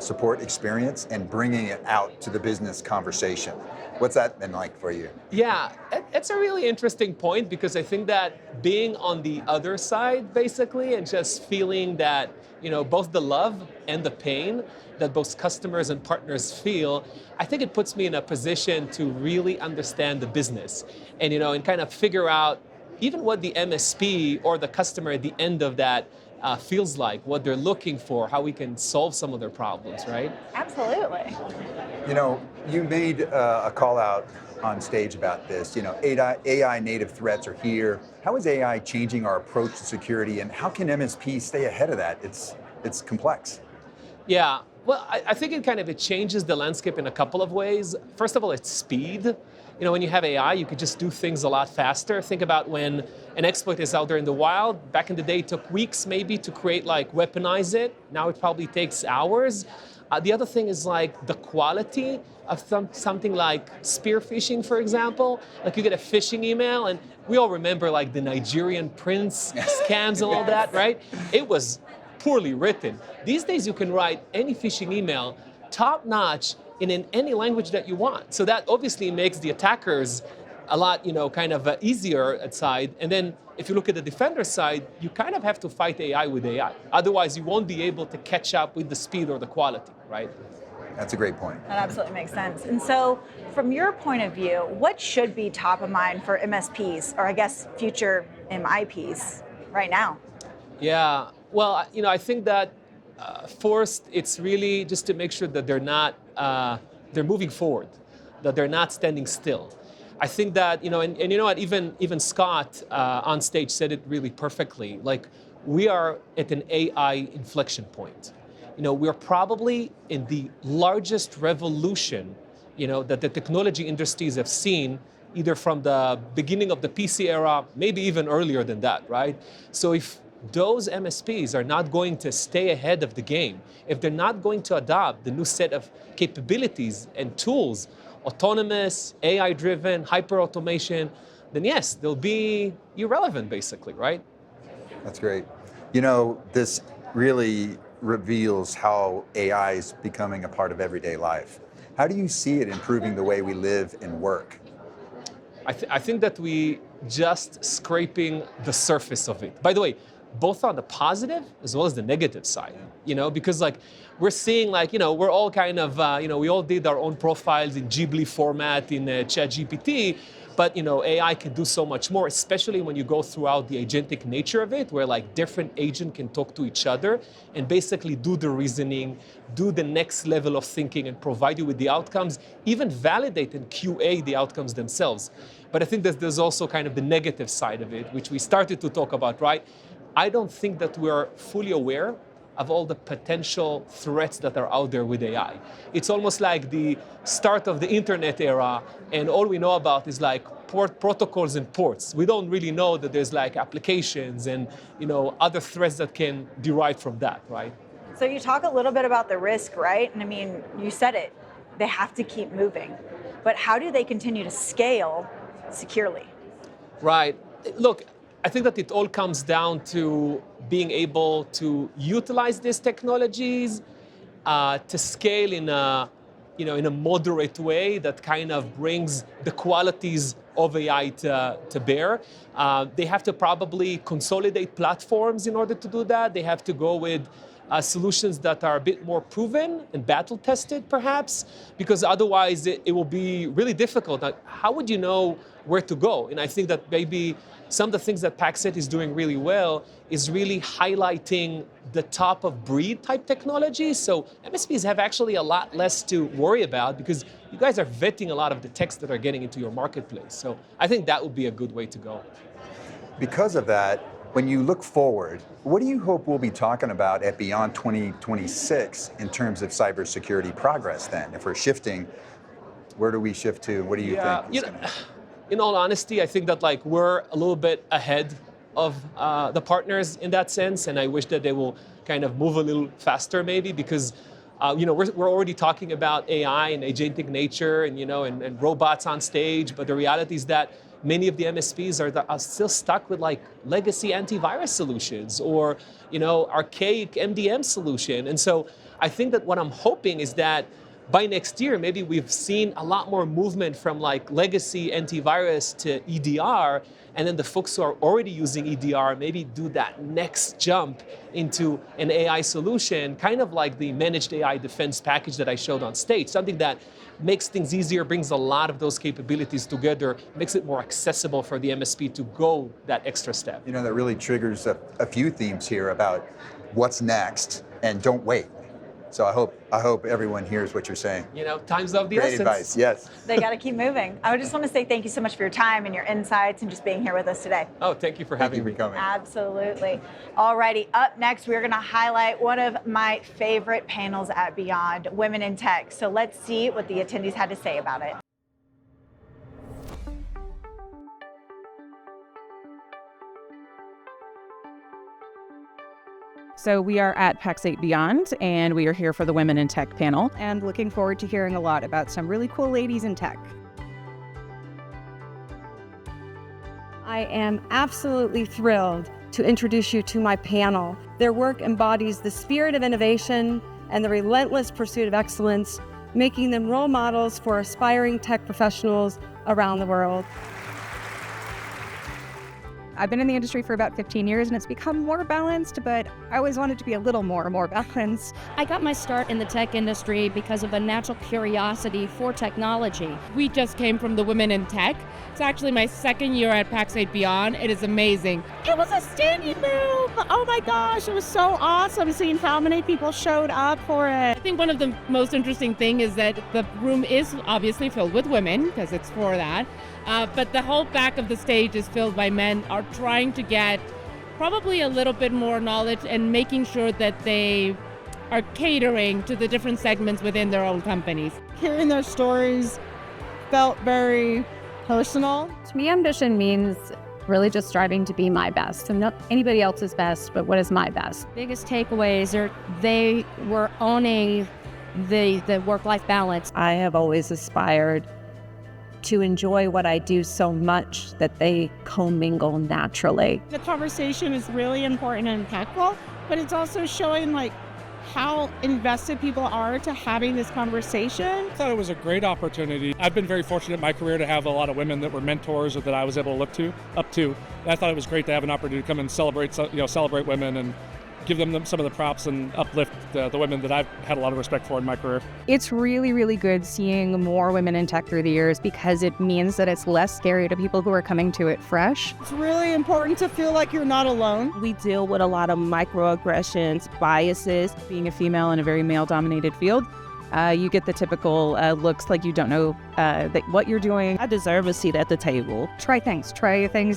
support experience and bringing it out to the business conversation. What's that been like for you? Yeah, it's a really interesting point because I think that being on the other side, basically, and just feeling that, both the love and the pain that both customers and partners feel, I think it puts me in a position to really understand the business and, and kind of figure out even what the MSP or the customer at the end of that feels like, what they're looking for, how we can solve some of their problems, right? Absolutely. You know, you made a call out on stage about this. You know, AI native threats are here. How is AI changing our approach to security, and how can MSPs stay ahead of that? It's complex. Yeah, well, I think it changes the landscape in a couple of ways. First of all, it's speed. You know, when you have AI, you could just do things a lot faster. Think about when an exploit is out there in the wild. Back in the day, it took weeks maybe to create, like, weaponize it. Now it probably takes hours. The other thing is, like, the quality of something like spear phishing, for example. Like, you get a phishing email, and we all remember, like, the Nigerian prince scams and all that, right? It was poorly written. These days, you can write any phishing email top-notch in any language that you want. So that obviously makes the attackers a lot, easier at side. And then if you look at the defender side, you kind of have to fight AI with AI. Otherwise, you won't be able to catch up with the speed or the quality, right? That's a great point. That absolutely makes sense. And so, from your point of view, what should be top of mind for MSPs, or I guess future MIPs, right now? Yeah, well, I think that first, it's really just to make sure that they're moving forward, that they're not standing still. I think that, and you know what, even Scott on stage said it really perfectly. Like, we are at an AI inflection point. We're probably in the largest revolution, that the technology industries have seen, either from the beginning of the PC era, maybe even earlier than that, right? So if those MSPs are not going to stay ahead of the game, if they're not going to adopt the new set of capabilities and tools, autonomous, AI-driven, hyper-automation, then yes, they'll be irrelevant, basically, right? That's great. This really reveals how AI is becoming a part of everyday life. How do you see it improving the way we live and work? I think that we just scraping the surface of it. By the way, both on the positive as well as the negative side, because we're seeing we're all kind of, we all did our own profiles in Ghibli format in ChatGPT, but AI can do so much more, especially when you go throughout the agentic nature of it, where different agents can talk to each other and basically do the reasoning, do the next level of thinking and provide you with the outcomes, even validate and QA the outcomes themselves. But I think that there's also kind of the negative side of it, which we started to talk about, right? I don't think that we're fully aware of all the potential threats that are out there with AI. It's almost like the start of the internet era, and all we know about is port protocols and ports. We don't really know that there's applications and other threats that can derive from that, right? So you talk a little bit about the risk, right? And I mean, you said it, they have to keep moving. But how do they continue to scale securely? Right. Look, I think that it all comes down to being able to utilize these technologies to scale in a moderate way that kind of brings the qualities of AI to bear. They have to probably consolidate platforms in order to do that. They have to go with solutions that are a bit more proven and battle-tested, perhaps, because otherwise it will be really difficult. How would you know where to go? And I think that maybe some of the things that Pax8 is doing really well is really highlighting the top of breed type technology. So MSPs have actually a lot less to worry about because you guys are vetting a lot of the techs that are getting into your marketplace. So I think that would be a good way to go. Because of that, when you look forward, what do you hope we'll be talking about at Beyond 2026 in terms of cybersecurity progress then? If we're shifting, where do we shift to? What do you think is going to happen? In all honesty, I think that we're a little bit ahead of the partners in that sense, and I wish that they will kind of move a little faster maybe because we're already talking about AI and agentic nature and robots on stage, but the reality is that many of the MSPs are still stuck with legacy antivirus solutions or archaic MDM solution. And so I think that what I'm hoping is that by next year, maybe we've seen a lot more movement from like legacy antivirus to EDR, and then the folks who are already using EDR maybe do that next jump into an AI solution, kind of like the managed AI defense package that I showed on stage, something that makes things easier, brings a lot of those capabilities together, makes it more accessible for the MSP to go that extra step. You know, that really triggers a few themes here about what's next and don't wait. So I hope everyone hears what you're saying. You know, time's of the Great essence. advice, yes. They got to keep moving. I just want to say thank you so much for your time and your insights and just being here with us today. Oh, thank you for having me. coming. Absolutely. Alrighty, up next, we're going to highlight one of my favorite panels at Beyond, Women in Tech. So let's see what the attendees had to say about it. So we are at Pax8 Beyond, and we are here for the Women in Tech panel. And looking forward to hearing a lot about some really cool ladies in tech. I am absolutely thrilled to introduce you to my panel. Their work embodies the spirit of innovation and the relentless pursuit of excellence, making them role models for aspiring tech professionals around the world. I've been in the industry for about 15 years and it's become more balanced, but I always wanted to be a little more balanced. I got my start in the tech industry because of a natural curiosity for technology. We just came from the Women in Tech. It's actually my second year at Pax8 Beyond. It is amazing. It was a standing room. Oh my gosh, it was so awesome seeing how many people showed up for it. I think one of the most interesting thing is that the room is obviously filled with women because it's for that. But the whole back of the stage is filled by men are trying to get probably a little bit more knowledge and making sure that they are catering to the different segments within their own companies. Hearing their stories felt very personal. To me, ambition means really just striving to be my best. And not anybody else's best, but what is my best. Biggest takeaways are they were owning the work-life balance. I have always aspired to enjoy what I do so much that they commingle naturally. The conversation is really important and impactful, but it's also showing like how invested people are to having this conversation. I thought it was a great opportunity. I've been very fortunate in my career to have a lot of women that were mentors or that I was able to look up to. And I thought it was great to have an opportunity to come and celebrate women and give them some of the props and uplift the women that I've had a lot of respect for in my career. It's really good seeing more women in tech through the years because it means that it's less scary to people who are coming to it fresh. It's really important to feel like you're not alone. We deal with a lot of microaggressions, biases. Being a female in a very male-dominated field, you get the typical looks like you don't know what you're doing. I deserve a seat at the table. Try things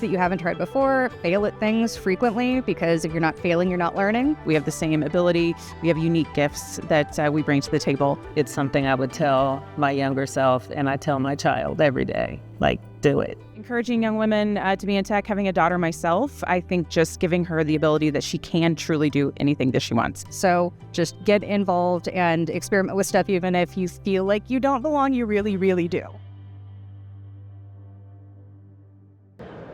that you haven't tried before. Fail at things frequently because if you're not failing, you're not learning. We have the same ability. We have unique gifts that we bring to the table. It's something I would tell my younger self and I tell my child every day, like, do it. Encouraging young women to be in tech, having a daughter myself, I think just giving her the ability that she can truly do anything that she wants. So just get involved and experiment with stuff even if you feel like you don't belong, you really do.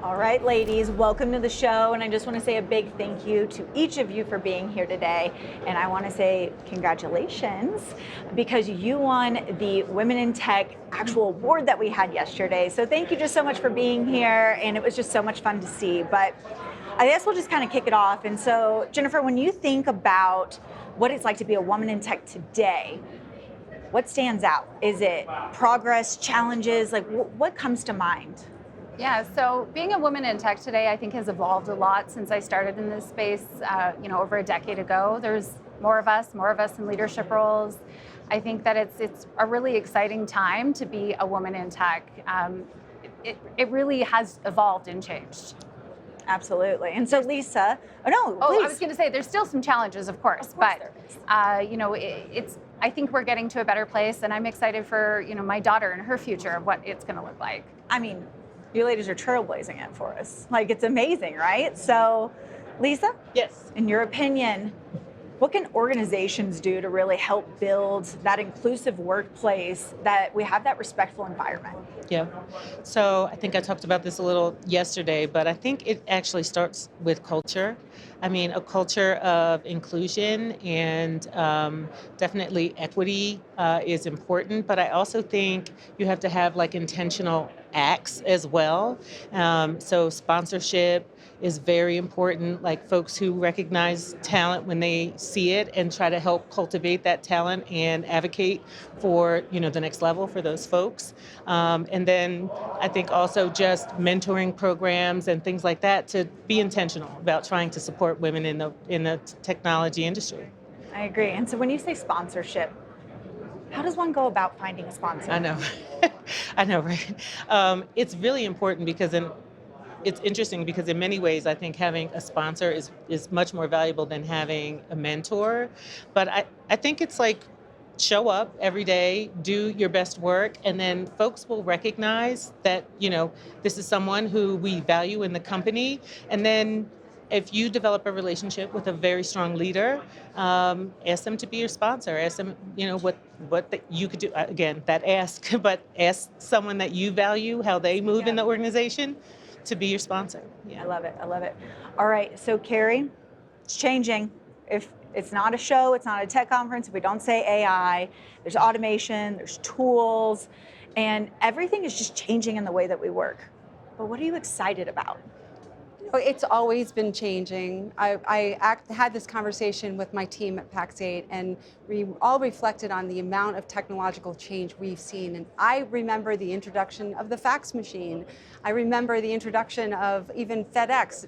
All right, ladies, welcome to the show. And I just want to say a big thank you to each of you for being here today. And I want to say congratulations because you won the Women in Tech actual award that we had yesterday. So thank you just so much for being here. And it was just so much fun to see. But I guess we'll just kind of kick it off. And so, Jennifer, when you think about what it's like to be a woman in tech today, what stands out? Is it progress, challenges? Like what comes to mind? Yeah, so being a woman in tech today, I think has evolved a lot since I started in this space, over a decade ago. There's more of us in leadership roles. I think that it's a really exciting time to be a woman in tech. It really has evolved and changed. Absolutely. And so Lisa, please. I was going to say there's still some challenges, of course, but I think we're getting to a better place, and I'm excited for my daughter and her future of what it's going to look like. I mean, you ladies are trailblazing it for us. Like, it's amazing, right? So, Lisa? Yes. In your opinion, What can organizations do to really help build that inclusive workplace, that we have that respectful environment? Yeah. So I think I talked about this a little yesterday, but I think it actually starts with culture. I mean, a culture of inclusion and definitely equity is important, but I also think you have to have like intentional acts as well. So sponsorship is very important, like folks who recognize talent when they see it and try to help cultivate that talent and advocate for, the next level for those folks. And then I think also just mentoring programs and things like that to be intentional about trying to support women in the technology industry. I agree. And so when you say sponsorship, how does one go about finding a sponsor? I know. I know, right? It's really important because it's interesting because in many ways, I think having a sponsor is much more valuable than having a mentor. But I think it's like show up every day, do your best work, and then folks will recognize that, this is someone who we value in the company. And then if you develop a relationship with a very strong leader, ask them to be your sponsor. Ask them, what you could do. Again, that ask, but ask someone that you value, how they move in the organization, to be your sponsor. Yeah. I love it. I love it. All right. So Carrie, it's changing. If it's not a show, it's not a tech conference, if we don't say AI, there's automation, there's tools, and everything is just changing in the way that we work. But what are you excited about? It's always been changing. I had this conversation with my team at Pax8, and we all reflected on the amount of technological change we've seen. And I remember the introduction of the fax machine. I remember the introduction of even FedEx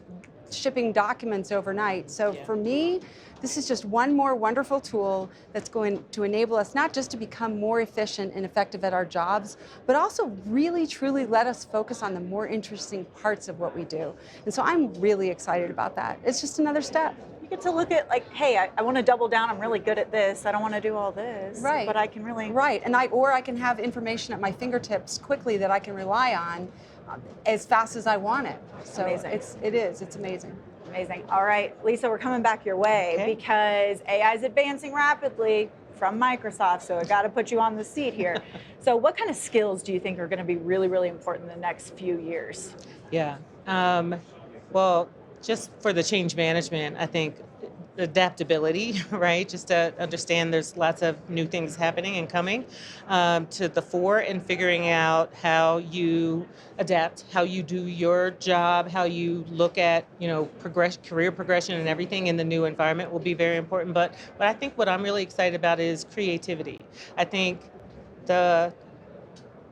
shipping documents overnight. So for me, this is just one more wonderful tool that's going to enable us not just to become more efficient and effective at our jobs, but also really, truly let us focus on the more interesting parts of what we do. And so I'm really excited about that. It's just another step. You get to look at like, hey, I want to double down. I'm really good at this. I don't want to do all this. Right. But I can really. Right. And I can have information at my fingertips quickly that I can rely on as fast as I want it. So amazing. It's amazing. Amazing. All right, Lisa, we're coming back your way because AI is advancing rapidly from Microsoft, so I got to put you on the seat here. So what kind of skills do you think are going to be really, really important in the next few years? Yeah. Well, just for the change management, I think adaptability, right? Just to understand there's lots of new things happening and coming to the fore, and figuring out how you adapt, how you do your job, how you look at, career progression and everything in the new environment will be very important. But I think what I'm really excited about is creativity. I think the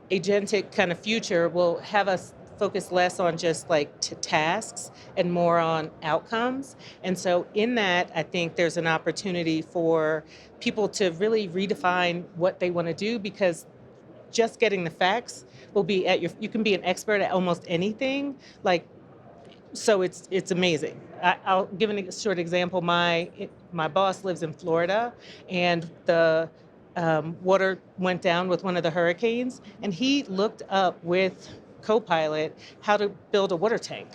agentic kind of future will have us focus less on just like tasks and more on outcomes. And so in that, I think there's an opportunity for people to really redefine what they want to do, because just getting the facts will be you can be an expert at almost anything. So it's amazing. I'll give a short example. My boss lives in Florida, and the water went down with one of the hurricanes, and he looked up with Copilot how to build a water tank.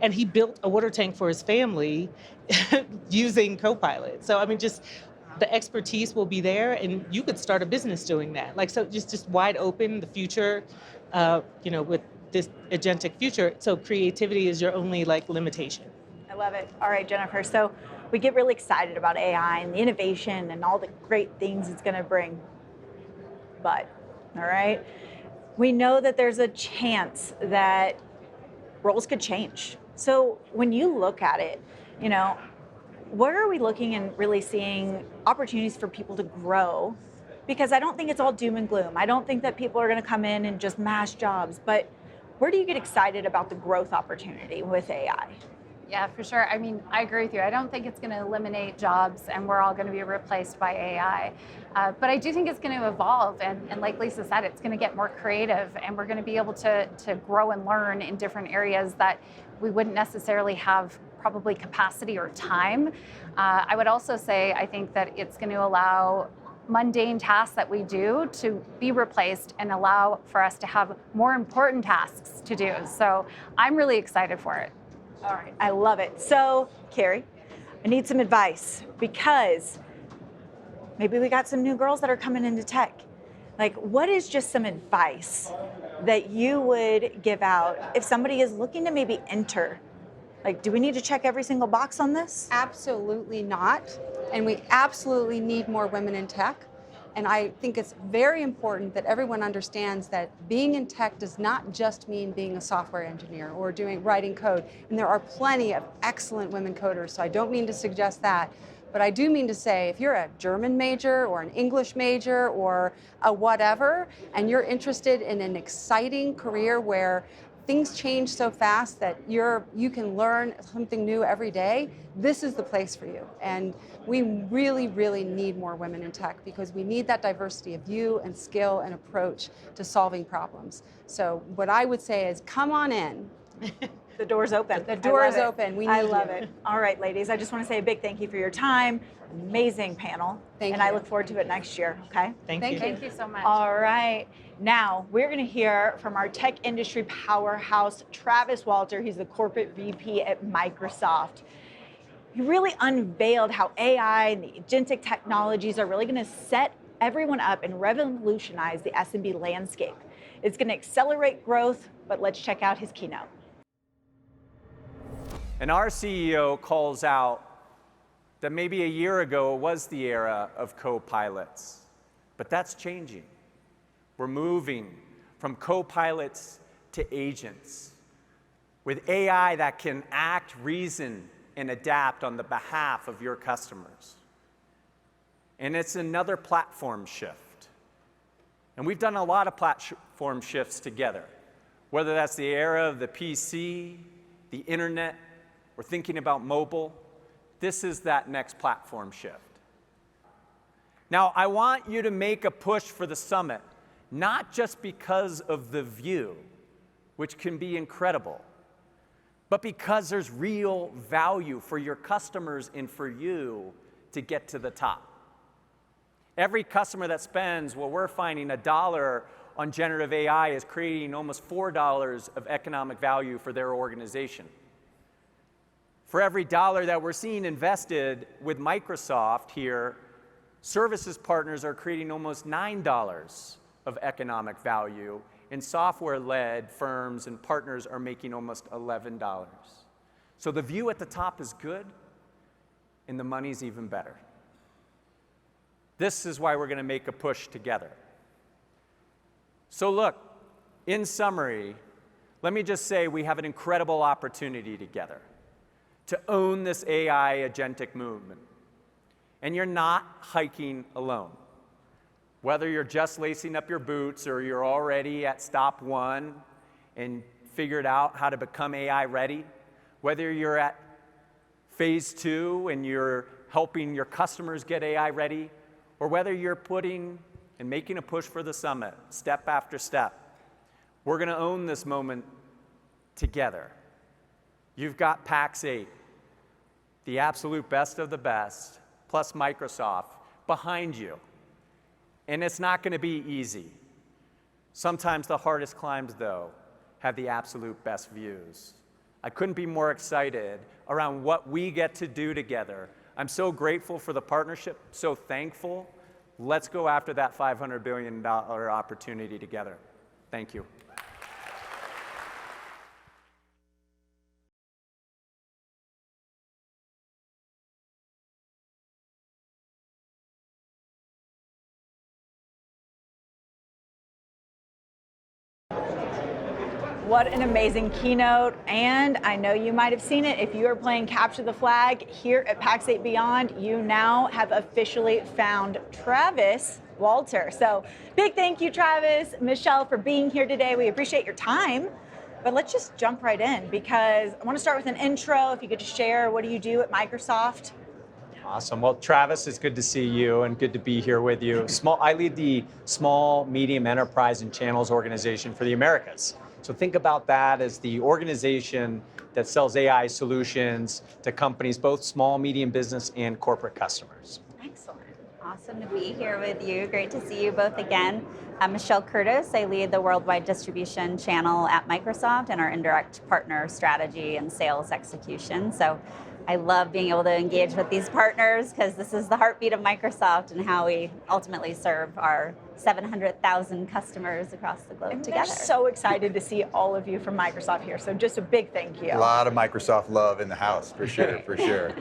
And he built a water tank for his family using Copilot. So, just the expertise will be there, and you could start a business doing that. So just wide open, the future, with this agentic future. So creativity is your only limitation. I love it. All right, Jennifer. So we get really excited about AI and the innovation and all the great things it's going to bring. But, all right, we know that there's a chance that roles could change. So when you look at it, where are we looking and really seeing opportunities for people to grow? Because I don't think it's all doom and gloom. I don't think that people are going to come in and just mash jobs. But where do you get excited about the growth opportunity with AI? Yeah, for sure. I agree with you. I don't think it's going to eliminate jobs and we're all going to be replaced by AI. But I do think it's going to evolve. And like Lisa said, it's going to get more creative, and we're going to be able to grow and learn in different areas that we wouldn't necessarily have probably capacity or time. I would also say I think that it's going to allow mundane tasks that we do to be replaced and allow for us to have more important tasks to do. So I'm really excited for it. All right, I love it. So, Carrie, I need some advice because maybe we got some new girls that are coming into tech. Like, what is just some advice that you would give out if somebody is looking to maybe enter? Like, do we need to check every single box on this? Absolutely not. And we absolutely need more women in tech. And I think it's very important that everyone understands that being in tech does not just mean being a software engineer or writing code. And there are plenty of excellent women coders, so I don't mean to suggest that. But I do mean to say, if you're a German major or an English major or a whatever, and you're interested in an exciting career where things change so fast that you can learn something new every day, this is the place for you. And we really, really need more women in tech because we need that diversity of view and skill and approach to solving problems. So what I would say is come on in. The door's open. The door is open. We need I love you. it. All right, ladies, I just want to say a big thank you for your time. Amazing panel. Thank and you. I look forward to it next year, okay? Thank you. Thank you so much. All right. Now, we're going to hear from our tech industry powerhouse, Travis Walter. He's the corporate VP at Microsoft. He really unveiled how AI and the agentic technologies are really going to set everyone up and revolutionize the SMB landscape. It's going to accelerate growth, but let's check out his keynote. And our CEO calls out that maybe a year ago was the era of co-pilots, but that's changing. We're moving from co-pilots to agents with AI that can act, reason, and adapt on the behalf of your customers. And it's another platform shift. And we've done a lot of platform shifts together, whether that's the era of the PC, the internet, we're thinking about mobile. This is that next platform shift. Now, I want you to make a push for the summit, not just because of the view, which can be incredible, but because there's real value for your customers and for you to get to the top. Every customer that spends, well, we're finding $1 on generative AI is creating almost $4 of economic value for their organization. For every dollar that we're seeing invested with Microsoft here, services partners are creating almost $9 of economic value, and software-led firms and partners are making almost $11. So the view at the top is good, and the money's even better. This is why we're going to make a push together. So look, in summary, let me just say we have an incredible opportunity together to own this AI agentic movement. And you're not hiking alone. Whether you're just lacing up your boots or you're already at stop 1 and figured out how to become AI ready, whether you're at phase 2 and you're helping your customers get AI ready, or whether you're putting and making a push for the summit, step after step, we're going to own this moment together. You've got Pax8, the absolute best of the best, plus Microsoft behind you. And it's not going to be easy. Sometimes the hardest climbs, though, have the absolute best views. I couldn't be more excited around what we get to do together. I'm so grateful for the partnership, so thankful. Let's go after that $500 billion opportunity together. Thank you. What an amazing keynote, and I know you might have seen it. If you are playing Capture the Flag here at Pax8 Beyond, you now have officially found Travis Walter. So big thank you, Travis, Michelle, for being here today. We appreciate your time, but let's just jump right in because I want to start with an intro. If you could just share, what do you do at Microsoft? Awesome. Well, Travis, it's good to see you and good to be here with you. I lead the Small, Medium Enterprise and Channels organization for the Americas. So think about that as the organization that sells AI solutions to companies, both small, medium business, and corporate customers. Excellent. Awesome to be here with you. Great to see you both again. I'm Michelle Curtis. I lead the worldwide distribution channel at Microsoft and our indirect partner strategy and sales execution. So I love being able to engage with these partners because this is the heartbeat of Microsoft and how we ultimately serve our 700,000 customers across the globe And together. they're so excited to see all of you from Microsoft here. So just a big thank you. A lot of Microsoft love in the house, for sure, for sure.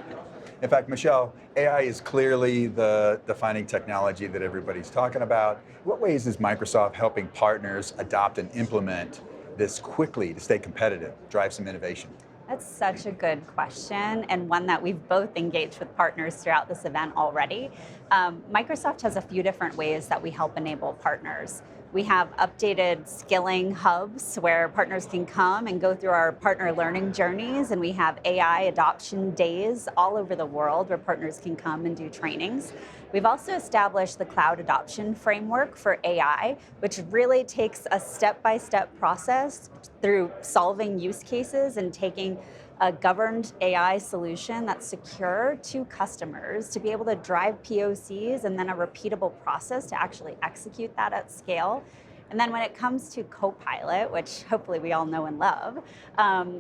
In fact, Michelle, AI is clearly the defining technology that everybody's talking about. What ways is Microsoft helping partners adopt and implement this quickly to stay competitive, drive some innovation? That's such a good question, and one that we've both engaged with partners throughout this event already. Microsoft has a few different ways that we help enable partners. We have updated skilling hubs where partners can come and go through our partner learning journeys, and we have AI adoption days all over the world where partners can come and do trainings. We've also established the cloud adoption framework for AI, which really takes a step-by-step process through solving use cases and taking a governed AI solution that's secure to customers to be able to drive POCs and then a repeatable process to actually execute that at scale. And then when it comes to Copilot, which hopefully we all know and love,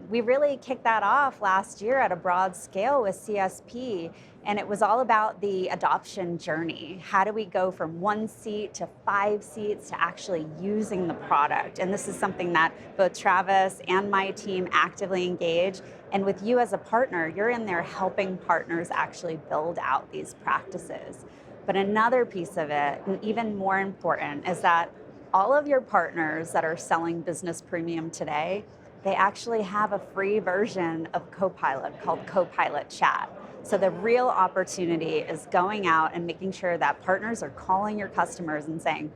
we really kicked that off last year at a broad scale with CSP. And it was all about the adoption journey. How do we go from 1 seat to 5 seats to actually using the product? And this is something that both Travis and my team actively engage. And with you as a partner, you're in there helping partners actually build out these practices. But another piece of it, and even more important, is that all of your partners that are selling Business Premium today, they actually have a free version of Copilot called Copilot Chat. So the real opportunity is going out and making sure that partners are calling your customers and saying,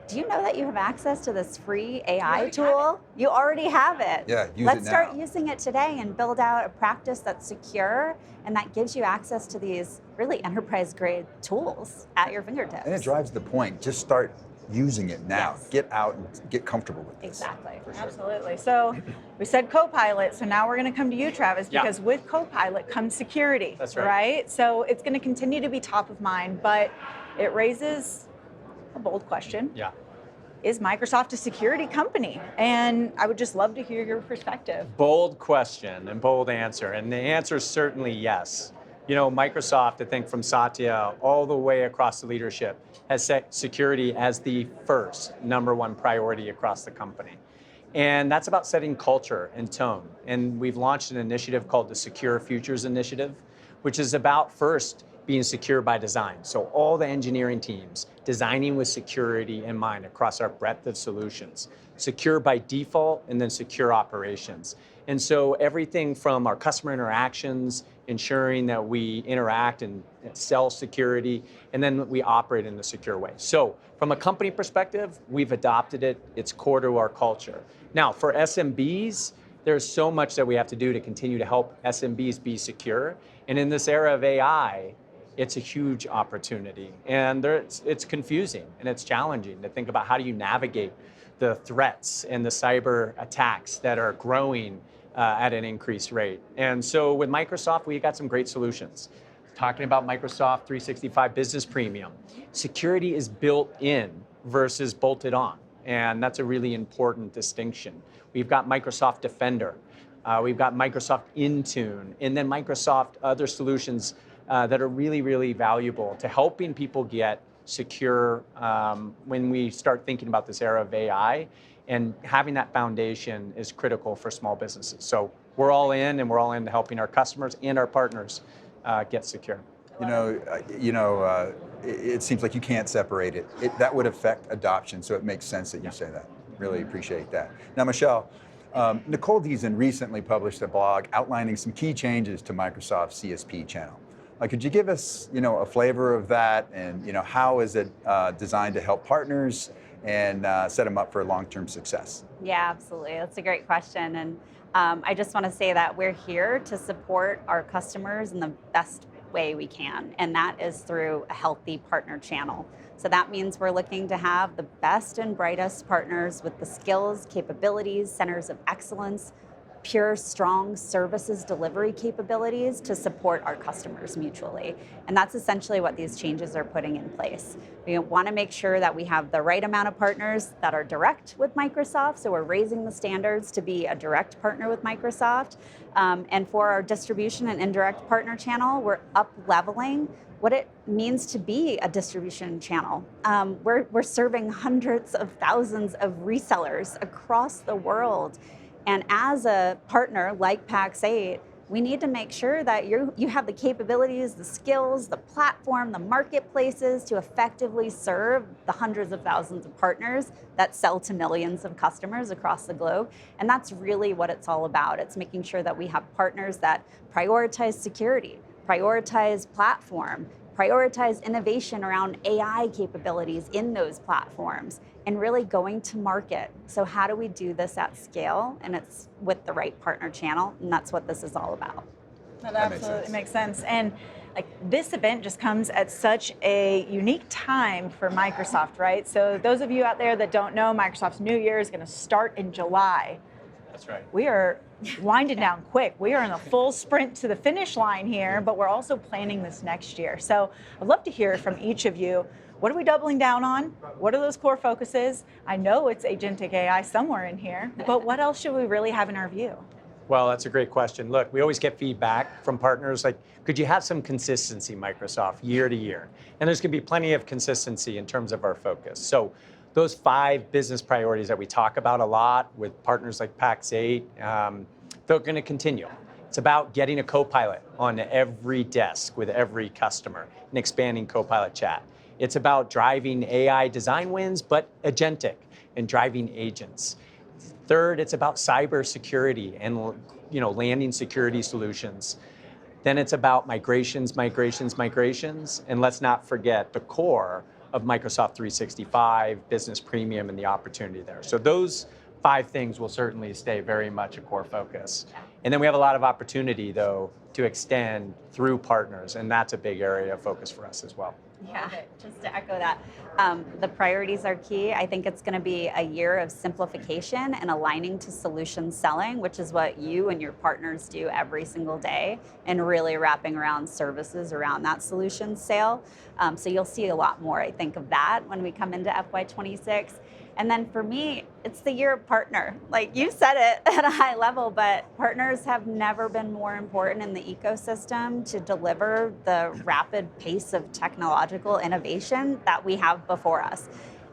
do you know that you have access to this free AI tool? You already have it. Yeah, use Let's it now. start using it today and build out a practice that's secure and that gives you access to these really enterprise-grade tools at your fingertips. And it drives the point. Just start using it now. Yes. Get out and get comfortable with this. Exactly. Absolutely. So we said Copilot, so now we're going to come to you, Travis, Yeah. because with Copilot comes security. That's right. So it's going to continue to be top of mind, but it raises a bold question. Yeah. Is Microsoft a security company? And I would just love to hear your perspective. Bold question and bold answer, and the answer is certainly yes. You know, Microsoft, I think from Satya all the way across the leadership, has set security as the first #1 priority across the company. And that's about setting culture and tone. And we've launched an initiative called the Secure Futures Initiative, which is about first being secure by design. So all the engineering teams designing with security in mind across our breadth of solutions. Secure by default and then secure operations. And so everything from our customer interactions, ensuring that we interact and sell security, and then we operate in a secure way. So from a company perspective, we've adopted it. It's core to our culture. Now, for SMBs, there's so much that we have to do to continue to help SMBs be secure. And in this era of AI, it's a huge opportunity. And it's confusing and it's challenging to think about how do you navigate the threats and the cyber attacks that are growing at an increased rate. And so with Microsoft, we got some great solutions. Talking about Microsoft 365 Business Premium, security is built in versus bolted on. And that's a really important distinction. We've got Microsoft Defender, we've got Microsoft Intune, and then Microsoft other solutions that are really, really valuable to helping people get secure when we start thinking about this era of AI. And having that foundation is critical for small businesses. So we're all in, and we're all in to helping our customers and our partners get secure. It seems like you can't separate it. That would affect adoption, so it makes sense that you say that. Really appreciate that. Now, Michelle, Nicole Deason recently published a blog outlining some key changes to Microsoft's CSP channel. Could you give us, a flavor of that, and how is it designed to help partners and set them up for long-term success? Yeah, absolutely. That's a great question. And I just want to say that we're here to support our customers in the best way we can. And that is through a healthy partner channel. So that means we're looking to have the best and brightest partners with the skills, capabilities, centers of excellence, pure, strong services delivery capabilities to support our customers mutually. And that's essentially what these changes are putting in place. We want to make sure that we have the right amount of partners that are direct with Microsoft, so we're raising the standards to be a direct partner with Microsoft. And for our distribution and indirect partner channel, we're up-leveling what it means to be a distribution channel. We're serving hundreds of thousands of resellers across the world. And as a partner like Pax8, we need to make sure that you have the capabilities, the skills, the platform, the marketplaces to effectively serve the hundreds of thousands of partners that sell to millions of customers across the globe. And that's really what it's all about. It's making sure that we have partners that prioritize security, prioritize platform, prioritize innovation around AI capabilities in those platforms, and really going to market. So how do we do this at scale? And it's with the right partner channel, and that's what this is all about. That absolutely makes sense. And like this event just comes at such a unique time for Microsoft, right? So those of you out there that don't know, Microsoft's New Year is going to start in July. That's right. We are winding down quick. We are in a full sprint to the finish line here, but we're also planning this next year. So I'd love to hear from each of you. What are we doubling down on? What are those core focuses? I know it's agentic AI somewhere in here, but what else should we really have in our view? Well, that's a great question. Look, we always get feedback from partners like, could you have some consistency, Microsoft, year to year? And there's going to be plenty of consistency in terms of our focus. So those 5 business priorities that we talk about a lot with partners like Pax8, they're going to continue. It's about getting a Copilot on every desk with every customer and expanding Copilot chat. It's about driving AI design wins, but agentic and driving agents. Third, it's about cybersecurity and landing security solutions. Then it's about migrations, and let's not forget the core of Microsoft 365, Business Premium, and the opportunity there. So those 5 things will certainly stay very much a core focus. And then we have a lot of opportunity, though, to extend through partners, and that's a big area of focus for us as well. Yeah, just to echo that, the priorities are key. I think it's going to be a year of simplification and aligning to solution selling, which is what you and your partners do every single day, and really wrapping around services around that solution sale. So you'll see a lot more, I think, of that when we come into FY26. And then for me, it's the year of partner. Like you said it at a high level, but partners have never been more important in the ecosystem to deliver the rapid pace of technological innovation that we have before us.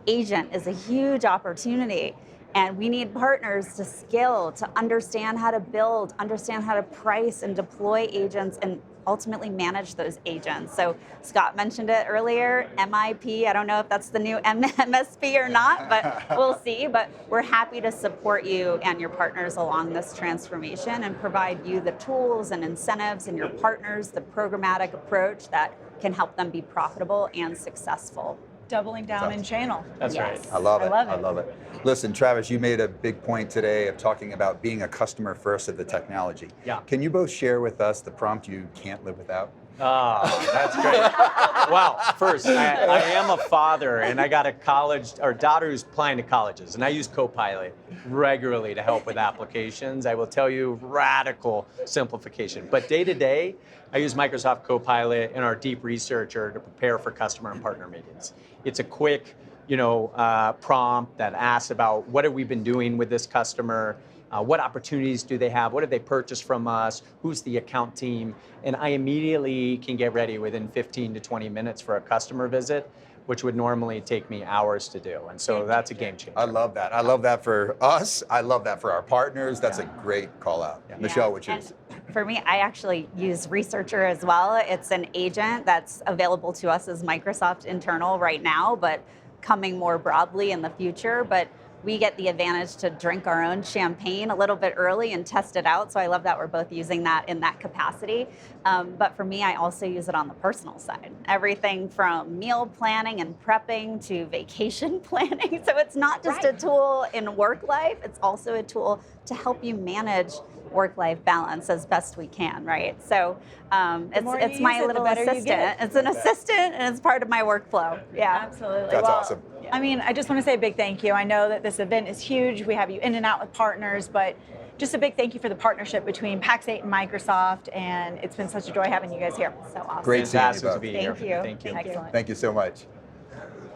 Agent is a huge opportunity, and we need partners to scale, to understand how to build, understand how to price and deploy agents, and ultimately manage those agents. So Scott mentioned it earlier, MIP, I don't know if that's the new MSP or not, but we'll see. But we're happy to support you and your partners along this transformation and provide you the tools and incentives and your partners the programmatic approach that can help them be profitable and successful. Doubling down in channel. That's right. I love it. I love it. Listen, Travis, you made a big point today of talking about being a customer first of the technology. Yeah. Can you both share with us the prompt you can't live without? Oh, that's great. Well, first, I am a father, and I got a daughter who's applying to colleges, and I use Copilot regularly to help with applications. I will tell you, radical simplification. But day to day, I use Microsoft Copilot and our deep researcher to prepare for customer and partner meetings. It's a quick, prompt that asks about what have we been doing with this customer, what opportunities do they have, what have they purchased from us, who's the account team, and I immediately can get ready within 15 to 20 minutes for a customer visit, which would normally take me hours to do. And so that's a game changer. I love that. I love that for us. I love that for our partners. That's a great call out. Yeah. Michelle, which is? For me, I actually use Researcher as well. It's an agent that's available to us as Microsoft internal right now, but coming more broadly in the future. But we get the advantage to drink our own champagne a little bit early and test it out. So I love that we're both using that in that capacity. But for me, I also use it on the personal side. Everything from meal planning and prepping to vacation planning. So it's not just a tool in work life, it's also a tool to help you manage work-life balance as best we can, right? So it's my little assistant. It's an assistant, and it's part of my workflow. Yeah, absolutely. That's awesome. I mean, I just want to say a big thank you. I know that this event is huge. We have you in and out with partners, but just a big thank you for the partnership between Pax8 and Microsoft, and it's been such a joy having you guys here. So awesome. Great seeing you both. Thank you. Excellent. Thank you so much.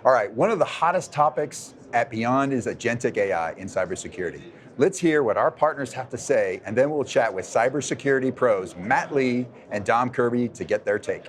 All right, one of the hottest topics at Beyond is agentic AI in cybersecurity. Let's hear what our partners have to say, and then we'll chat with cybersecurity pros Matt Lee and Dom Kirby to get their take.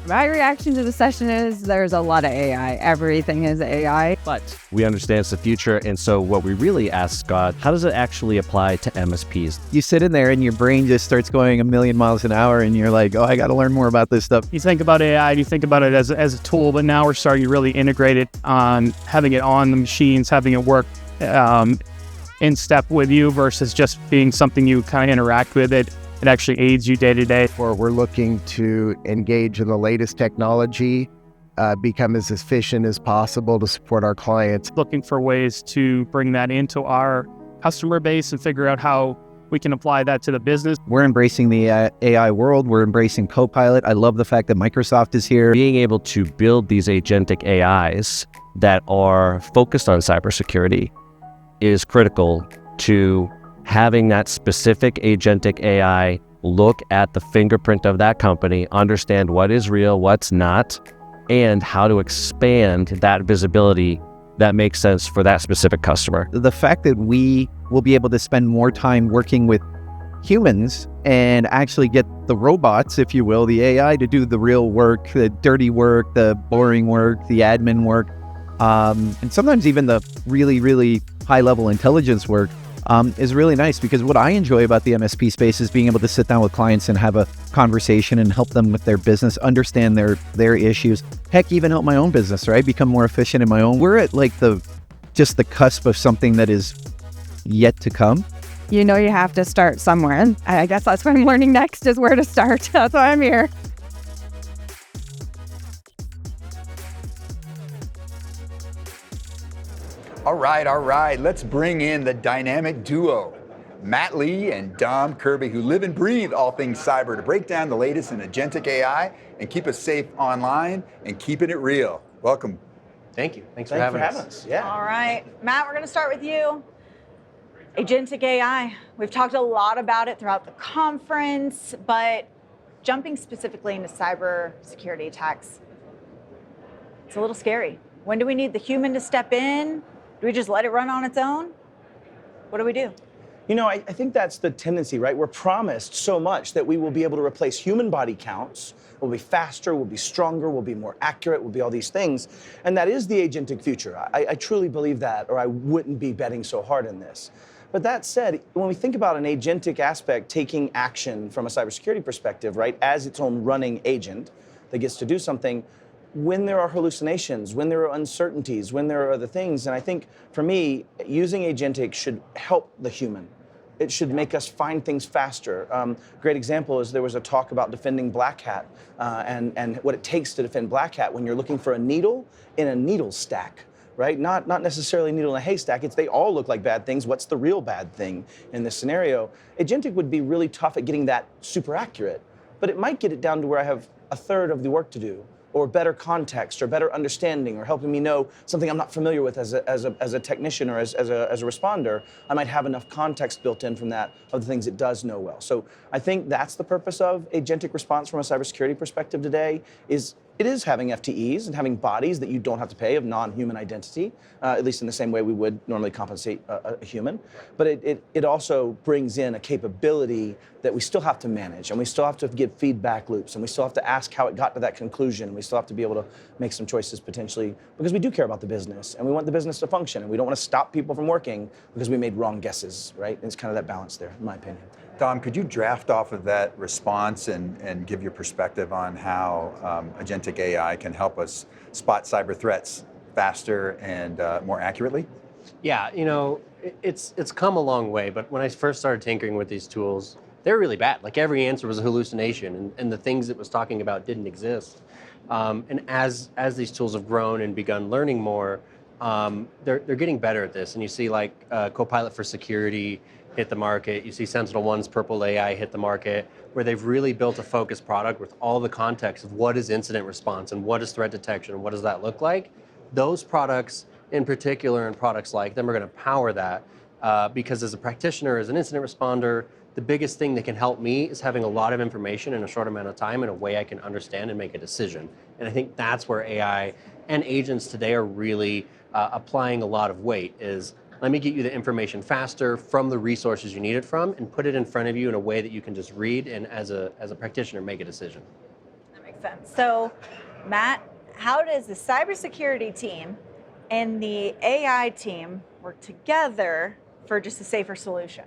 My reaction to the session is there's a lot of AI. Everything is AI. But we understand it's the future, and so what we really ask God, how does it actually apply to MSPs? You sit in there and your brain just starts going a million miles an hour and you're like, oh, I got to learn more about this stuff. You think about AI, you think about it as a tool, but now we're starting to really integrate it on having it on the machines, having it work in step with you versus just being something you kind of interact with it. It actually aids you day to day. Or we're looking to engage in the latest technology, become as efficient as possible to support our clients. Looking for ways to bring that into our customer base and figure out how we can apply that to the business. We're embracing the AI world. We're embracing Copilot. I love the fact that Microsoft is here. Being able to build these agentic AIs that are focused on cybersecurity is critical to having that specific agentic AI look at the fingerprint of that company, understand what is real, what's not, and how to expand that visibility that makes sense for that specific customer. The fact that we will be able to spend more time working with humans and actually get the robots, if you will, the AI to do the real work, the dirty work, the boring work, the admin work, and sometimes even the really, really high-level intelligence work, is really nice, because what I enjoy about the MSP space is being able to sit down with clients and have a conversation and help them with their business, understand their issues, heck, even help my own business, right? Become more efficient in my own. We're at like just the cusp of something that is yet to come. You know, you have to start somewhere. And I guess that's what I'm learning next, is where to start. That's why I'm here. All right. Let's bring in the dynamic duo, Matt Lee and Dom Kirby, who live and breathe all things cyber, to break down the latest in agentic AI and keep us safe online and keeping it real. Welcome. Thank you. Thanks for having us. Yeah. All right, Matt, we're going to start with you. Agentic AI. We've talked a lot about it throughout the conference, but jumping specifically into cybersecurity attacks, it's a little scary. When do we need the human to step in? Do we just let it run on its own? What do we do? You know, I think that's the tendency, right? We're promised so much that we will be able to replace human body counts. We'll be faster, we'll be stronger, we'll be more accurate, we'll be all these things. And that is the agentic future. I truly believe that, or I wouldn't be betting so hard in this. But that said, when we think about an agentic aspect taking action from a cybersecurity perspective, right, as its own running agent that gets to do something, when there are hallucinations, when there are uncertainties, when there are other things, and I think for me, using agentic should help the human. It should make us find things faster. Great example is there was a talk about defending black hat and what it takes to defend black hat when you're looking for a needle in a needle stack, right? Not necessarily a needle in a haystack. They all look like bad things. What's the real bad thing in this scenario? Agentic would be really tough at getting that super accurate, but it might get it down to where I have a third of the work to do, or better context, or better understanding, or helping me know something I'm not familiar with as a technician or as a responder. I might have enough context built in from that of the things it does know well. So I think that's the purpose of agentic response from a cybersecurity perspective today, it is having FTEs and having bodies that you don't have to pay of non-human identity, at least in the same way we would normally compensate a human. But it also brings in a capability that we still have to manage, and we still have to give feedback loops, and we still have to ask how it got to that conclusion. We still have to be able to make some choices potentially, because we do care about the business, and we want the business to function, and we don't want to stop people from working because we made wrong guesses, right? And it's kind of that balance there, in my opinion. Dom, could you draft off of that response and give your perspective on how agentic AI can help us spot cyber threats faster and more accurately? Yeah, you know, it's come a long way, but when I first started tinkering with these tools, they were really bad. Like every answer was a hallucination, and the things it was talking about didn't exist. And as these tools have grown and begun learning more, they're getting better at this. And you see like Copilot for Security hit the market. You see Sentinel One's Purple AI hit the market, where they've really built a focused product with all the context of what is incident response and what is threat detection and what does that look like. those products in particular and products like them are going to power that because as a practitioner, as an incident responder, the biggest thing that can help me is having a lot of information in a short amount of time in a way I can understand and make a decision. And I think that's where AI and agents today are really applying a lot of weight is let me get you the information faster from the resources you need it from and put it in front of you in a way that you can just read and as a practitioner make a decision. That makes sense. So Matt, how does the cybersecurity team and the AI team work together for just a safer solution?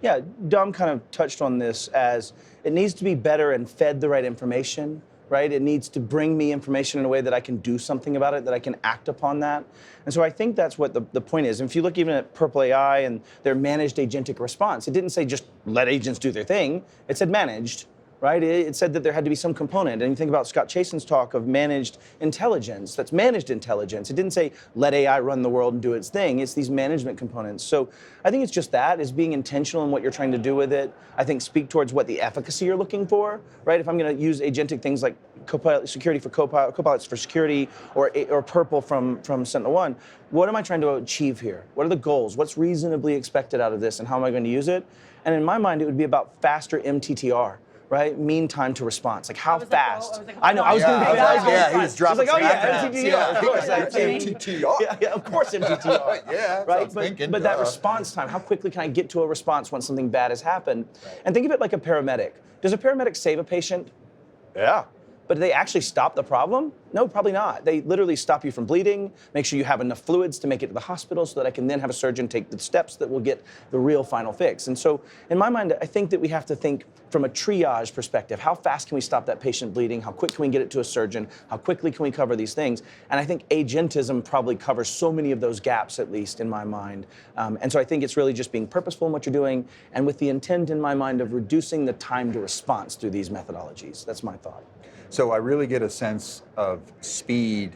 Yeah, Dom kind of touched on this as it needs to be better and fed the right information, right? It needs to bring me information in a way that I can do something about it, that I can act upon that. And so I think that's what the point is. And if you look even at Purple AI and their managed agentic response, it didn't say just let agents do their thing. It said managed, right? It said that there had to be some component. And you think about Scott Chasen's talk of managed intelligence, that's managed intelligence. It didn't say let AI run the world and do its thing. It's these management components. So I think it's just that, is being intentional in what you're trying to do with it. I think speak towards what the efficacy you're looking for, right? If I'm going to use agentic things like Copilot security for Copilots for security or Purple from Sentinel One, what am I trying to achieve here? What are the goals? What's reasonably expected out of this and how am I going to use it? And in my mind, it would be about faster MTTR. Right? Mean time to response. Like how fast? I know. I was going to do that. Yeah, he was dropping. Like, oh yeah, MTTR. Of course. MTTR. Yeah, of course MTTR. Yeah. Right. But that response time. How quickly can I get to a response when something bad has happened? Right. And think of it like a paramedic. Does a paramedic save a patient? Yeah. But do they actually stop the problem? No, probably not. They literally stop you from bleeding, make sure you have enough fluids to make it to the hospital so that I can then have a surgeon take the steps that will get the real final fix. And so in my mind, I think that we have to think from a triage perspective. How fast can we stop that patient bleeding? How quick can we get it to a surgeon? How quickly can we cover these things? And I think agentism probably covers so many of those gaps, at least in my mind. And so I think it's really just being purposeful in what you're doing and with the intent in my mind of reducing the time to response through these methodologies. That's my thought. So I really get a sense of speed.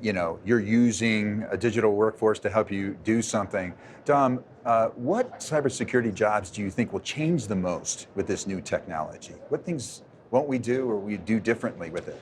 You're using a digital workforce to help you do something. Dom, what cybersecurity jobs do you think will change the most with this new technology? What things won't we do or we do differently with it?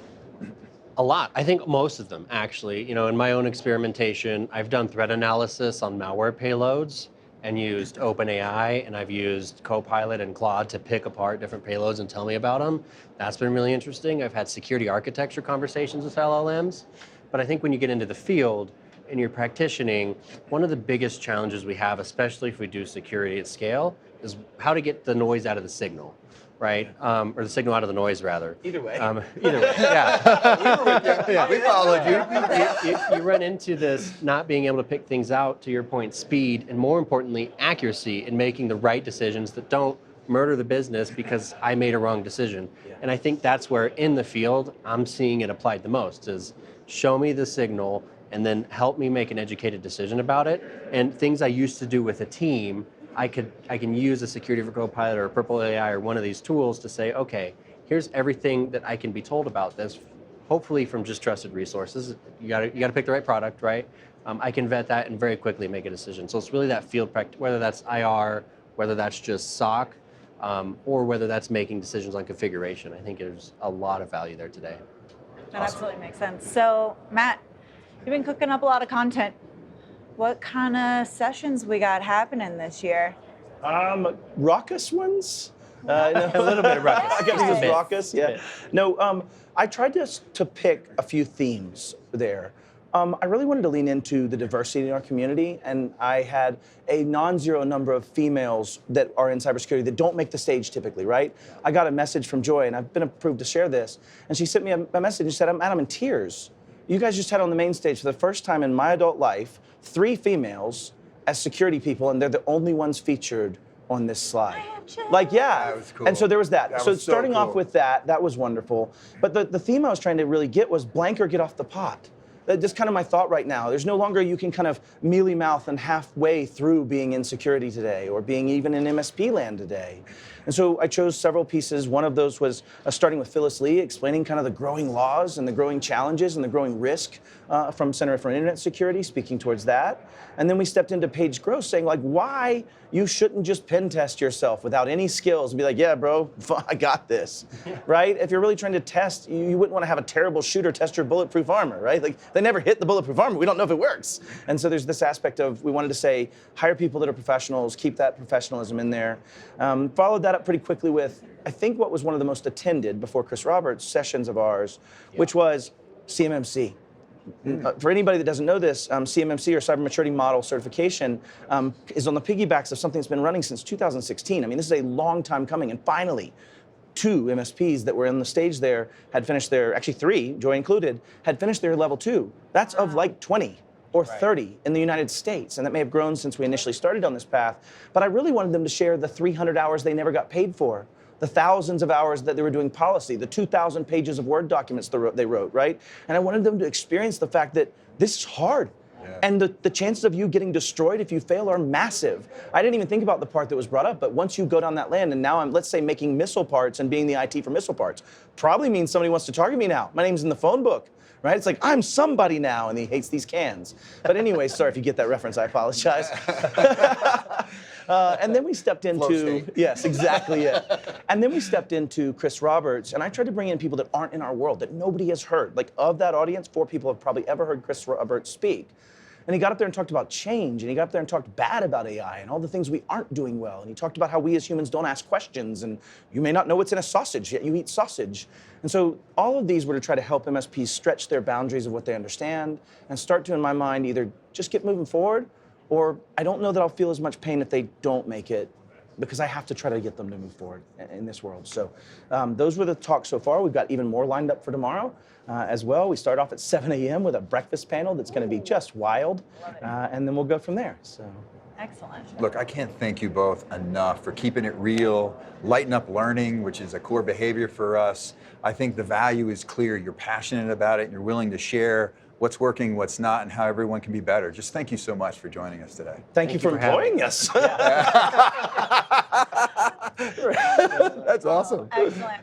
A lot. I think most of them, actually. In my own experimentation, I've done threat analysis on malware payloads and used OpenAI, and I've used Copilot and Claude to pick apart different payloads and tell me about them. That's been really interesting. I've had security architecture conversations with LLMs. But I think when you get into the field and you're practicing, one of the biggest challenges we have, especially if we do security at scale, is how to get the noise out of the signal, right? Or the signal out of the noise, rather. Either way. Either way, yeah. We followed you. You run into this not being able to pick things out, to your point, speed, and more importantly, accuracy in making the right decisions that don't murder the business because I made a wrong decision. Yeah. And I think that's where, in the field, I'm seeing it applied the most, is show me the signal and then help me make an educated decision about it. And things I used to do with a team, I can use a Security for Copilot or Purple AI or one of these tools to say, okay, here's everything that I can be told about this, hopefully from just trusted resources. You gotta pick the right product, right? I can vet that and very quickly make a decision. So it's really that field practice, whether that's IR, whether that's just SOC, or whether that's making decisions on configuration. I think there's a lot of value there today. That absolutely makes sense. So Matt, you've been cooking up a lot of content. What kind of sessions we got happening this year? Raucous ones? A little bit of raucous. I guess it was raucous, yeah. No, I tried to pick a few themes there. I really wanted to lean into the diversity in our community, and I had a non-zero number of females that are in cybersecurity that don't make the stage typically, right? I got a message from Joy, and I've been approved to share this, and she sent me a message and said, I'm in tears. You guys just had on the main stage for the first time in my adult life 3 females as security people, and they're the only ones featured on this slide. Like, yeah. That was cool. And so there was that. That So was so starting cool. off with that was wonderful. But the theme I was trying to really get was blank or get off the pot. That's kind of my thought right now. There's no longer you can kind of mealy mouth and halfway through being in security today or being even in MSP land today. And so I chose several pieces. One of those was starting with Phyllis Lee, explaining kind of the growing laws and the growing challenges and the growing risk from Center for Internet Security, speaking towards that. And then we stepped into Paige Gross saying, like, why you shouldn't just pen test yourself without any skills and be like, yeah, bro, I got this, right? If you're really trying to test, you wouldn't want to have a terrible shooter test your bulletproof armor, right? Like, they never hit the bulletproof armor. We don't know if it works. And so there's this aspect of, we wanted to say, hire people that are professionals, keep that professionalism in there. Followed that up pretty quickly with, I think, what was one of the most attended before Chris Roberts sessions of ours, which was CMMC. For anybody that doesn't know this, CMMC, or Cyber Maturity Model Certification, is on the piggybacks of something that's been running since 2016. I mean, this is a long time coming, and finally, 2 MSPs that were on the stage there had finished their, actually 3, Joy included, had finished their level 2. That's of like 20 or 30 in the United States, and that may have grown since we initially started on this path. But I really wanted them to share the 300 hours they never got paid for, the thousands of hours that they were doing policy, the 2,000 pages of Word documents they wrote, right? And I wanted them to experience the fact that this is hard. Yeah. And the chances of you getting destroyed if you fail are massive. I didn't even think about the part that was brought up, but once you go down that land, and now I'm, let's say, making missile parts and being the IT for missile parts, probably means somebody wants to target me now. My name's in the phone book, right? It's like, I'm somebody now, and he hates these cans. But anyway, sorry if you get that reference, I apologize. And then we stepped into, yes, exactly it. And then we stepped into Chris Roberts, and I tried to bring in people that aren't in our world, that nobody has heard. Like, of that audience, 4 people have probably ever heard Chris Roberts speak. And he got up there and talked about change, and he got up there and talked bad about AI and all the things we aren't doing well. And he talked about how we as humans don't ask questions, and you may not know what's in a sausage, yet you eat sausage. And so all of these were to try to help MSPs stretch their boundaries of what they understand and start to, in my mind, either just get moving forward, or I don't know that I'll feel as much pain if they don't make it, because I have to try to get them to move forward in this world. So those were the talks so far. We've got even more lined up for tomorrow as well. We start off at 7 a.m. with a breakfast panel that's going to be just wild, and then we'll go from there. So. Excellent. Look, I can't thank you both enough for keeping it real, lighten up learning, which is a core behavior for us. I think the value is clear. You're passionate about it, and you're willing to share what's working, what's not, and how everyone can be better. Just thank you so much for joining us today. Thank you for employing us. That's awesome. Excellent.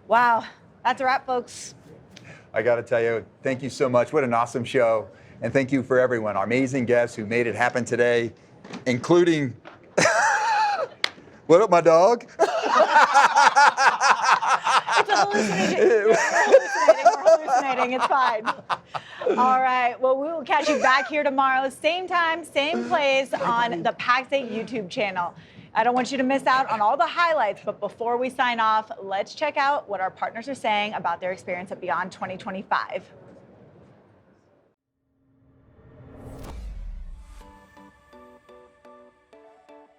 Wow, that's a wrap, folks. I got to tell you, thank you so much. What an awesome show. And thank you for everyone, our amazing guests who made it happen today, including, what up, my dog? It's a hallucination. We're hallucinating. It's fine. All right. Well, we will catch you back here tomorrow, same time, same place on the Pax8 YouTube channel. I don't want you to miss out on all the highlights, but before we sign off, let's check out what our partners are saying about their experience at Beyond 2025.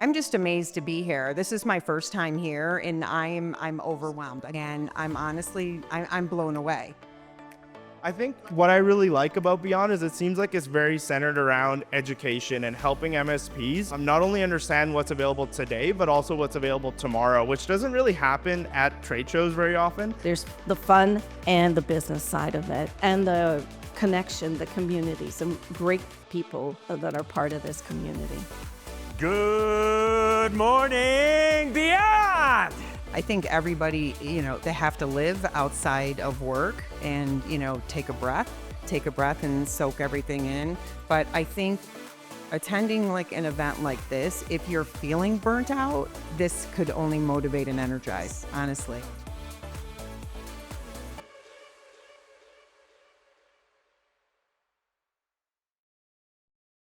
I'm just amazed to be here. This is my first time here, and I'm overwhelmed. And I'm blown away. I think what I really like about Beyond is it seems like it's very centered around education and helping MSPs not only understand what's available today, but also what's available tomorrow, which doesn't really happen at trade shows very often. There's the fun and the business side of it, and the connection, the community, some great people that are part of this community. Good morning, Beyond! I think everybody, they have to live outside of work and, take a breath and soak everything in. But I think attending like an event like this, if you're feeling burnt out, this could only motivate and energize, honestly.